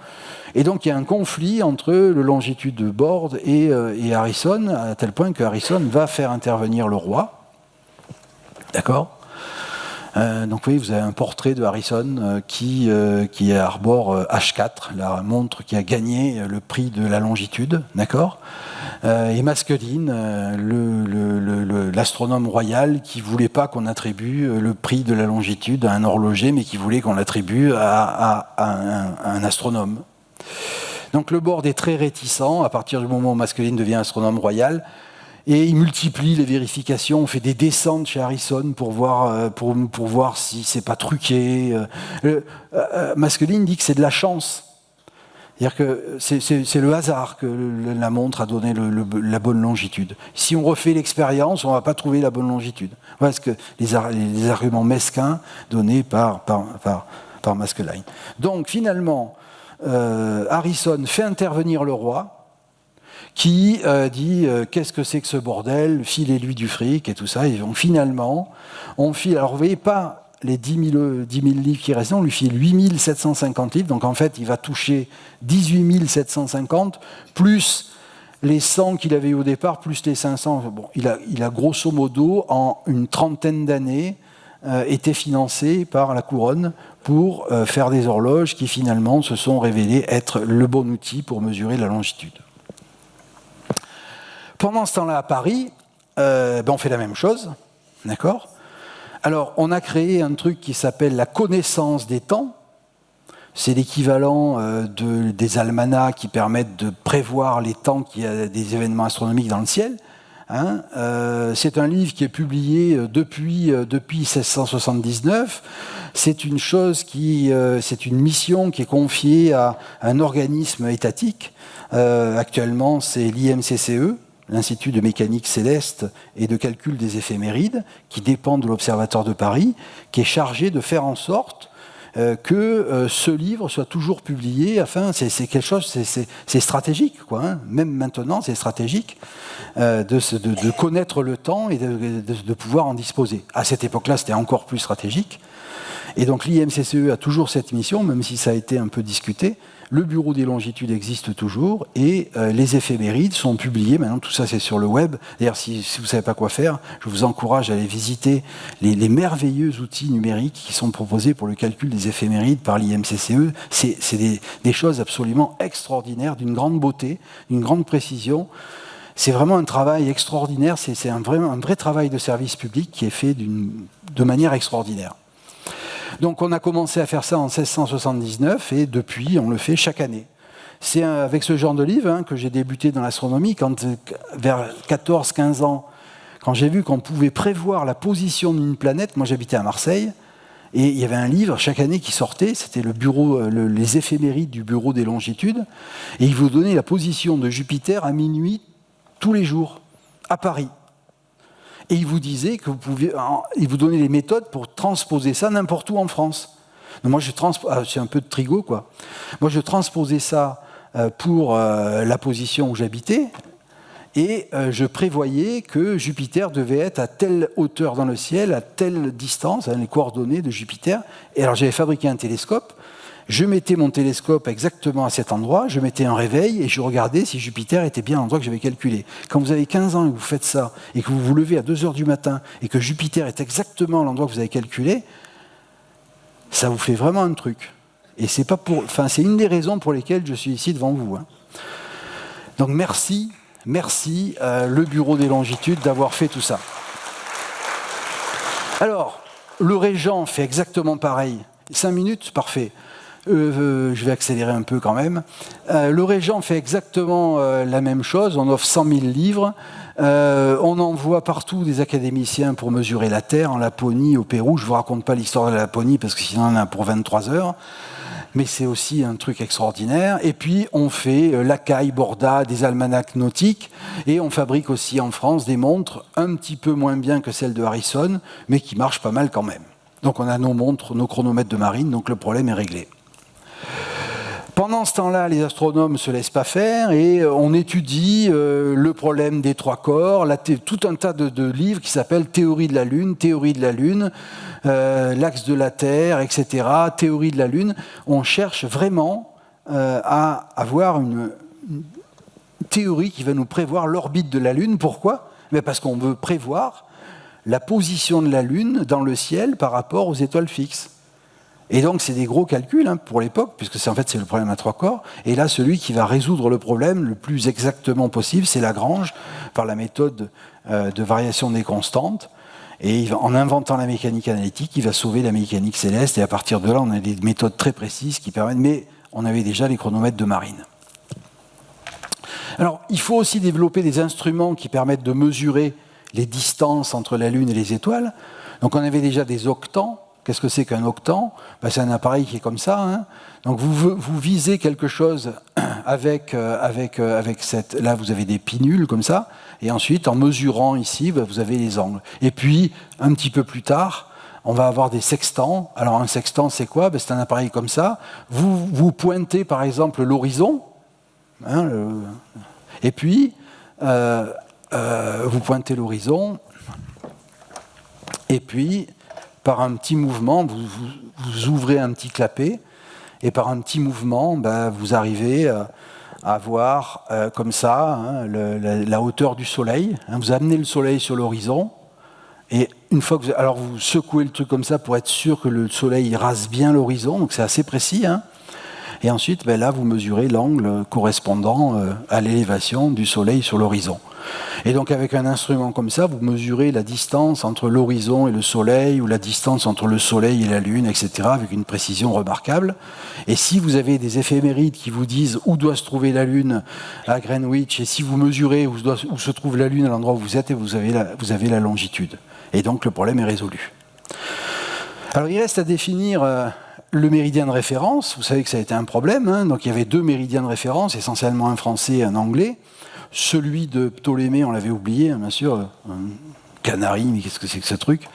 Et donc il y a un conflit entre le longitude de Borde et Harrison, à tel point que Harrison va faire intervenir le roi, d'accord ? Donc vous voyez, vous avez un portrait de Harrison qui arbore H4, la montre qui a gagné le prix de la longitude, d'accord ? Et Maskelyne, l'astronome royal qui ne voulait pas qu'on attribue le prix de la longitude à un horloger, mais qui voulait qu'on l'attribue à un astronome. Donc le Borde est très réticent à partir du moment où Maskelyne devient astronome royal. Et il multiplie les vérifications, on fait des descentes chez Harrison pour voir si c'est pas truqué. Maskelyne dit que c'est de la chance. C'est-à-dire que c'est le hasard que la montre a donné la bonne longitude. Si on refait l'expérience, on ne va pas trouver la bonne longitude. Voilà les arguments mesquins donnés par Maskelyne. Donc finalement, Harrison fait intervenir le roi, qui dit qu'est-ce que c'est que ce bordel, filez-lui du fric et tout ça. Et donc finalement, alors vous voyez pas les 10 000 livres qui restent, on lui file 8 750 livres, donc en fait il va toucher 18 750, plus les 100 qu'il avait eu au départ, plus les 500. Bon, il a grosso modo, en une trentaine d'années, été financé par la couronne pour faire des horloges qui finalement se sont révélées être le bon outil pour mesurer la longitude. Pendant ce temps-là, à Paris, on fait la même chose, d'accord ? Alors, on a créé un truc qui s'appelle la connaissance des temps. C'est l'équivalent des almanachs qui permettent de prévoir les temps qu'il y a des événements astronomiques dans le ciel. Hein, c'est un livre qui est publié depuis 1679. C'est une mission qui est confiée à un organisme étatique. Actuellement, c'est l'IMCCE, l'Institut de mécanique céleste et de calcul des éphémérides, qui dépend de l'Observatoire de Paris, qui est chargé de faire en sorte que ce livre soit toujours publié. Enfin, c'est quelque chose, c'est stratégique, quoi. Hein. Même maintenant, c'est stratégique de connaître le temps et de pouvoir en disposer. À cette époque-là, c'était encore plus stratégique. Et donc l'IMCCE a toujours cette mission, même si ça a été un peu discuté. Le bureau des longitudes existe toujours et les éphémérides sont publiés. Maintenant, tout ça, c'est sur le web. D'ailleurs, si vous ne savez pas quoi faire, je vous encourage à aller visiter les merveilleux outils numériques qui sont proposés pour le calcul des éphémérides par l'IMCCE. C'est des choses absolument extraordinaires, d'une grande beauté, d'une grande précision. C'est vraiment un travail extraordinaire. C'est un vrai travail de service public qui est fait de manière extraordinaire. Donc on a commencé à faire ça en 1679 et depuis on le fait chaque année. C'est avec ce genre de livre que j'ai débuté dans l'astronomie vers 14-15 ans, quand j'ai vu qu'on pouvait prévoir la position d'une planète. Moi j'habitais à Marseille et il y avait un livre chaque année qui sortait, c'était les éphémérides du bureau des longitudes, et il vous donnait la position de Jupiter à minuit tous les jours à Paris. Et il vous disait que il vous donnait les méthodes pour transposer ça n'importe où en France. Donc moi, c'est un peu de trigo, quoi. Moi, je transposais ça pour la position où j'habitais, Et je prévoyais que Jupiter devait être à telle hauteur dans le ciel, à telle distance, les coordonnées de Jupiter. Et alors j'avais fabriqué un télescope. Je mettais mon télescope exactement à cet endroit, je mettais un réveil et je regardais si Jupiter était bien à l'endroit que j'avais calculé. Quand vous avez 15 ans et que vous faites ça, et que vous vous levez à 2 heures du matin, et que Jupiter est exactement à l'endroit que vous avez calculé, ça vous fait vraiment un truc. Et c'est une des raisons pour lesquelles je suis ici devant vous. Donc merci, le Bureau des longitudes d'avoir fait tout ça. Alors, le Régent fait exactement pareil. 5 minutes, parfait. Je vais accélérer un peu quand même. Le Régent fait exactement la même chose. On offre 100 000 livres. On envoie partout des académiciens pour mesurer la Terre, en Laponie, au Pérou. Je ne vous raconte pas l'histoire de la Laponie parce que sinon on en a pour 23 heures. Mais c'est aussi un truc extraordinaire. Et puis, on fait Lacaille, Borda, des almanachs nautiques. Et on fabrique aussi en France des montres un petit peu moins bien que celles de Harrison, mais qui marchent pas mal quand même. Donc, on a nos montres, nos chronomètres de marine, donc le problème est réglé. Pendant ce temps-là, les astronomes ne se laissent pas faire et on étudie le problème des 3 corps, tout un tas de livres qui s'appellent Théorie de la Lune, l'axe de la Terre, etc., Théorie de la Lune. On cherche vraiment à avoir une théorie qui va nous prévoir l'orbite de la Lune. Pourquoi ? Mais parce qu'on veut prévoir la position de la Lune dans le ciel par rapport aux étoiles fixes. Et donc, c'est des gros calculs pour l'époque, puisque c'est le problème à 3 corps. Et là, celui qui va résoudre le problème le plus exactement possible, c'est Lagrange, par la méthode de variation des constantes. Et en inventant la mécanique analytique, il va sauver la mécanique céleste. Et à partir de là, on a des méthodes très précises qui permettent... Mais on avait déjà les chronomètres de marine. Alors, il faut aussi développer des instruments qui permettent de mesurer les distances entre la Lune et les étoiles. Donc, on avait déjà des octants. Qu'est-ce que c'est qu'un octant ? C'est un appareil qui est comme ça. Donc vous visez quelque chose avec cette... Là, vous avez des pinules comme ça. Et ensuite, en mesurant ici, vous avez les angles. Et puis, un petit peu plus tard, on va avoir des sextants. Alors un sextant, c'est quoi ? C'est un appareil comme ça. Vous pointez, par exemple, l'horizon. Et puis, vous pointez l'horizon. Et puis... par un petit mouvement, vous ouvrez un petit clapet, et par un petit mouvement, vous arrivez à voir comme ça la hauteur du Soleil. Vous amenez le Soleil sur l'horizon, et une fois que vous secouez le truc comme ça pour être sûr que le Soleil rase bien l'horizon, donc c'est assez précis. Et ensuite, là, vous mesurez l'angle correspondant à l'élévation du Soleil sur l'horizon. Et donc, avec un instrument comme ça, vous mesurez la distance entre l'horizon et le Soleil, ou la distance entre le Soleil et la Lune, etc., avec une précision remarquable. Et si vous avez des éphémérides qui vous disent où doit se trouver la Lune à Greenwich, et si vous mesurez où se trouve la Lune à l'endroit où vous êtes, vous avez la longitude. Et donc, le problème est résolu. Alors, il reste à définir... le méridien de référence, vous savez que ça a été un problème, donc il y avait 2 méridiens de référence, essentiellement un français et un anglais. Celui de Ptolémée, on l'avait oublié, bien sûr, Canaries, mais qu'est-ce que c'est que ce truc ?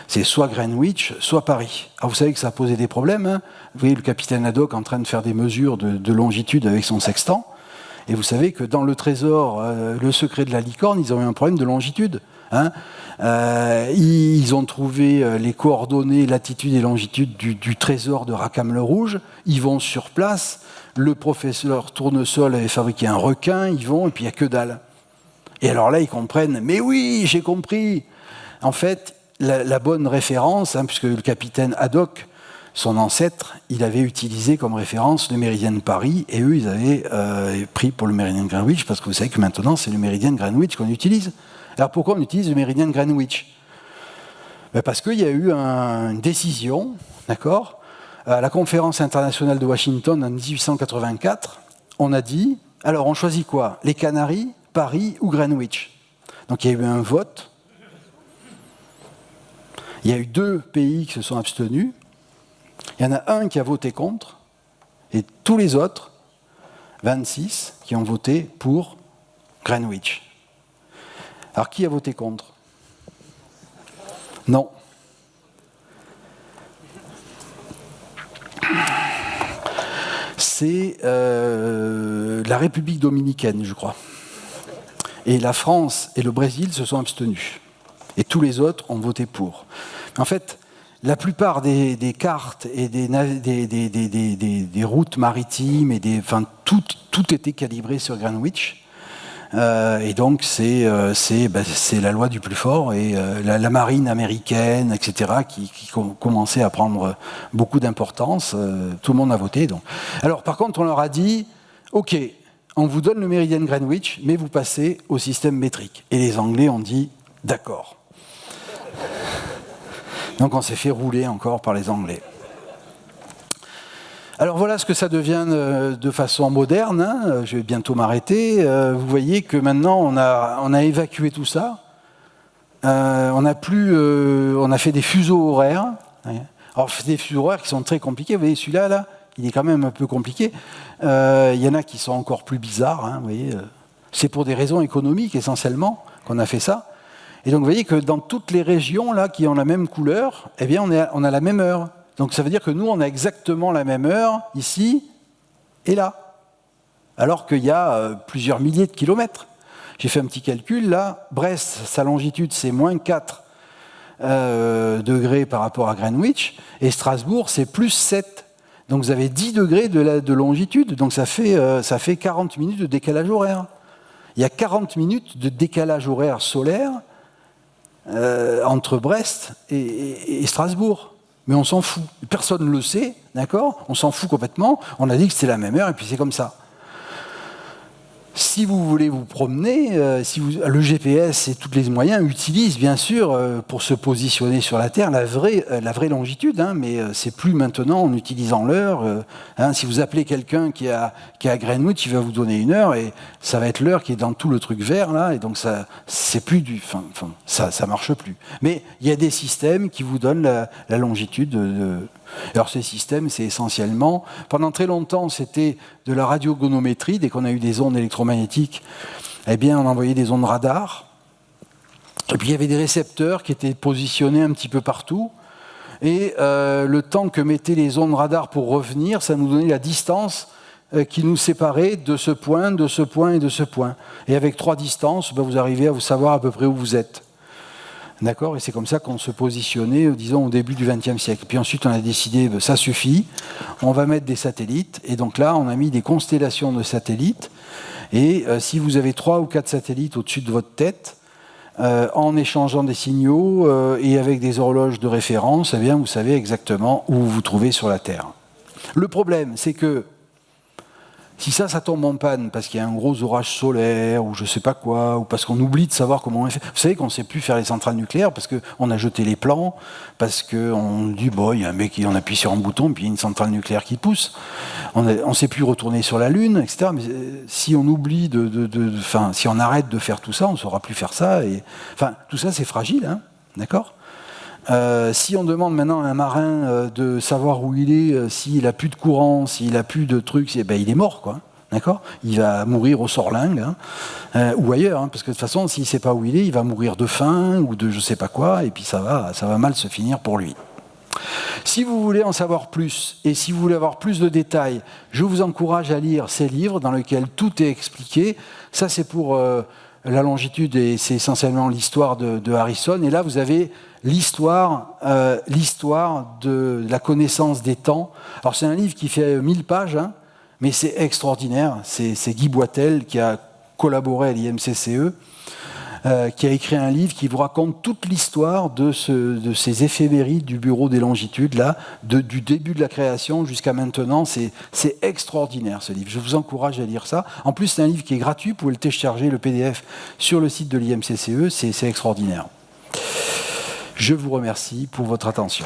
C'est soit Greenwich, soit Paris. Alors vous savez que ça a posé des problèmes. Vous voyez le capitaine Haddock en train de faire des mesures de longitude avec son sextant. Et vous savez que dans le trésor, le secret de la licorne, ils ont eu un problème de longitude. Ils ont trouvé les coordonnées, latitude et longitude du trésor de Rackham-le-Rouge. Ils vont sur place. Le professeur Tournesol avait fabriqué un requin. Ils vont et puis il n'y a que dalle. Et alors là, ils comprennent. Mais oui, j'ai compris. En fait, la bonne référence, puisque le capitaine Haddock, son ancêtre, il avait utilisé comme référence le méridien de Paris, et eux, ils avaient pris pour le méridien de Greenwich, parce que vous savez que maintenant, c'est le méridien de Greenwich qu'on utilise. Alors pourquoi on utilise le méridien de Greenwich ? Parce qu'il y a eu une décision, d'accord ? À la conférence internationale de Washington en 1884, on a dit, alors on choisit quoi ? Les Canaries, Paris ou Greenwich ? Donc il y a eu un vote. Il y a eu 2 pays qui se sont abstenus. Il y en a un qui a voté contre, et tous les autres, 26, qui ont voté pour Greenwich. Alors, qui a voté contre ? Non. C'est la République dominicaine, je crois. Et la France et le Brésil se sont abstenus. Et tous les autres ont voté pour. En fait, la plupart des cartes et des routes maritimes, tout était calibré sur Greenwich. Et donc, c'est la loi du plus fort. Et la marine américaine, etc., qui commençait à prendre beaucoup d'importance, tout le monde a voté. Donc. Alors, par contre, on leur a dit, OK, on vous donne le méridien de Greenwich, mais vous passez au système métrique. Et les Anglais ont dit, d'accord. Donc on s'est fait rouler encore par les Anglais. Alors voilà ce que ça devient de façon moderne. Hein. Je vais bientôt m'arrêter. Vous voyez que maintenant on a évacué tout ça. On a fait des fuseaux horaires. Alors des fuseaux horaires qui sont très compliqués. Vous voyez celui-là, là, il est quand même un peu compliqué. Il y en a qui sont encore plus bizarres. Hein, vous voyez. C'est pour des raisons économiques essentiellement qu'on a fait ça. Et donc vous voyez que dans toutes les régions là, qui ont la même couleur, eh bien, on a la même heure. Donc ça veut dire que nous, on a exactement la même heure ici et là. Alors qu'il y a plusieurs milliers de kilomètres. J'ai fait un petit calcul là. Brest, sa longitude, c'est moins 4 degrés par rapport à Greenwich. Et Strasbourg, c'est plus 7. Donc vous avez 10 degrés de longitude. Donc ça fait 40 minutes de décalage horaire. Il y a 40 minutes de décalage horaire solaire entre Brest et Strasbourg. Mais on s'en fout. Personne ne le sait, d'accord ? On s'en fout complètement. On a dit que c'était la même heure et puis c'est comme ça. Si vous voulez vous promener, le GPS et tous les moyens utilisent bien sûr pour se positionner sur la Terre la vraie longitude, hein, mais c'est plus maintenant en utilisant l'heure. Hein, si vous appelez quelqu'un qui est à Greenwich, il va vous donner une heure et ça va être l'heure qui est dans tout le truc vert là, et donc ça c'est plus ça marche plus. Mais il y a des systèmes qui vous donnent la longitude Alors ces systèmes, c'est essentiellement, pendant très longtemps, c'était de la radiogonométrie. Dès qu'on a eu des ondes électromagnétiques, eh bien, on envoyait des ondes radar. Et puis il y avait des récepteurs qui étaient positionnés un petit peu partout. Et le temps que mettaient les ondes radar pour revenir, ça nous donnait la distance qui nous séparait de ce point, de ce point et de ce point. Et avec 3 distances, vous arrivez à vous savoir à peu près où vous êtes. D'accord ? Et c'est comme ça qu'on se positionnait, disons, au début du XXe siècle. Puis ensuite, on a décidé, ça suffit, on va mettre des satellites. Et donc là, on a mis des constellations de satellites. Et si vous avez 3 ou 4 satellites au-dessus de votre tête, en échangeant des signaux et avec des horloges de référence, eh bien, vous savez exactement où vous vous trouvez sur la Terre. Le problème, c'est que si ça tombe en panne parce qu'il y a un gros orage solaire ou je ne sais pas quoi, ou parce qu'on oublie de savoir comment on fait. Vous savez qu'on ne sait plus faire les centrales nucléaires parce qu'on a jeté les plans, parce qu'on dit, il y a un mec qui appuie sur un bouton, puis il y a une centrale nucléaire qui pousse. On ne sait plus retourner sur la Lune, etc. Mais si on oublie si on arrête de faire tout ça, on ne saura plus faire ça. Tout ça, c'est fragile, hein, d'accord ? Si on demande maintenant à un marin de savoir où il est, s'il n'a plus de courant, s'il n'a plus de trucs, il est mort, quoi. D'accord ? Il va mourir au Sorlingue, hein, ou ailleurs, hein, parce que de toute façon, s'il ne sait pas où il est, il va mourir de faim ou de je ne sais pas quoi, et puis ça va mal se finir pour lui. Si vous voulez en savoir plus, et si vous voulez avoir plus de détails, je vous encourage à lire ces livres dans lesquels tout est expliqué. Ça, c'est pour la longitude, et c'est essentiellement l'histoire de Harrison. Et là, vous avez l'histoire de la connaissance des temps. Alors, c'est un livre qui fait 1000 pages, hein, mais c'est extraordinaire. C'est Guy Boitel qui a collaboré à l'IMCCE, qui a écrit un livre qui vous raconte toute l'histoire de ces éphémérides du Bureau des longitudes, là, du début de la création jusqu'à maintenant. C'est extraordinaire, ce livre. Je vous encourage à lire ça. En plus, c'est un livre qui est gratuit. Vous pouvez le télécharger, le PDF, sur le site de l'IMCCE. C'est extraordinaire. Je vous remercie pour votre attention.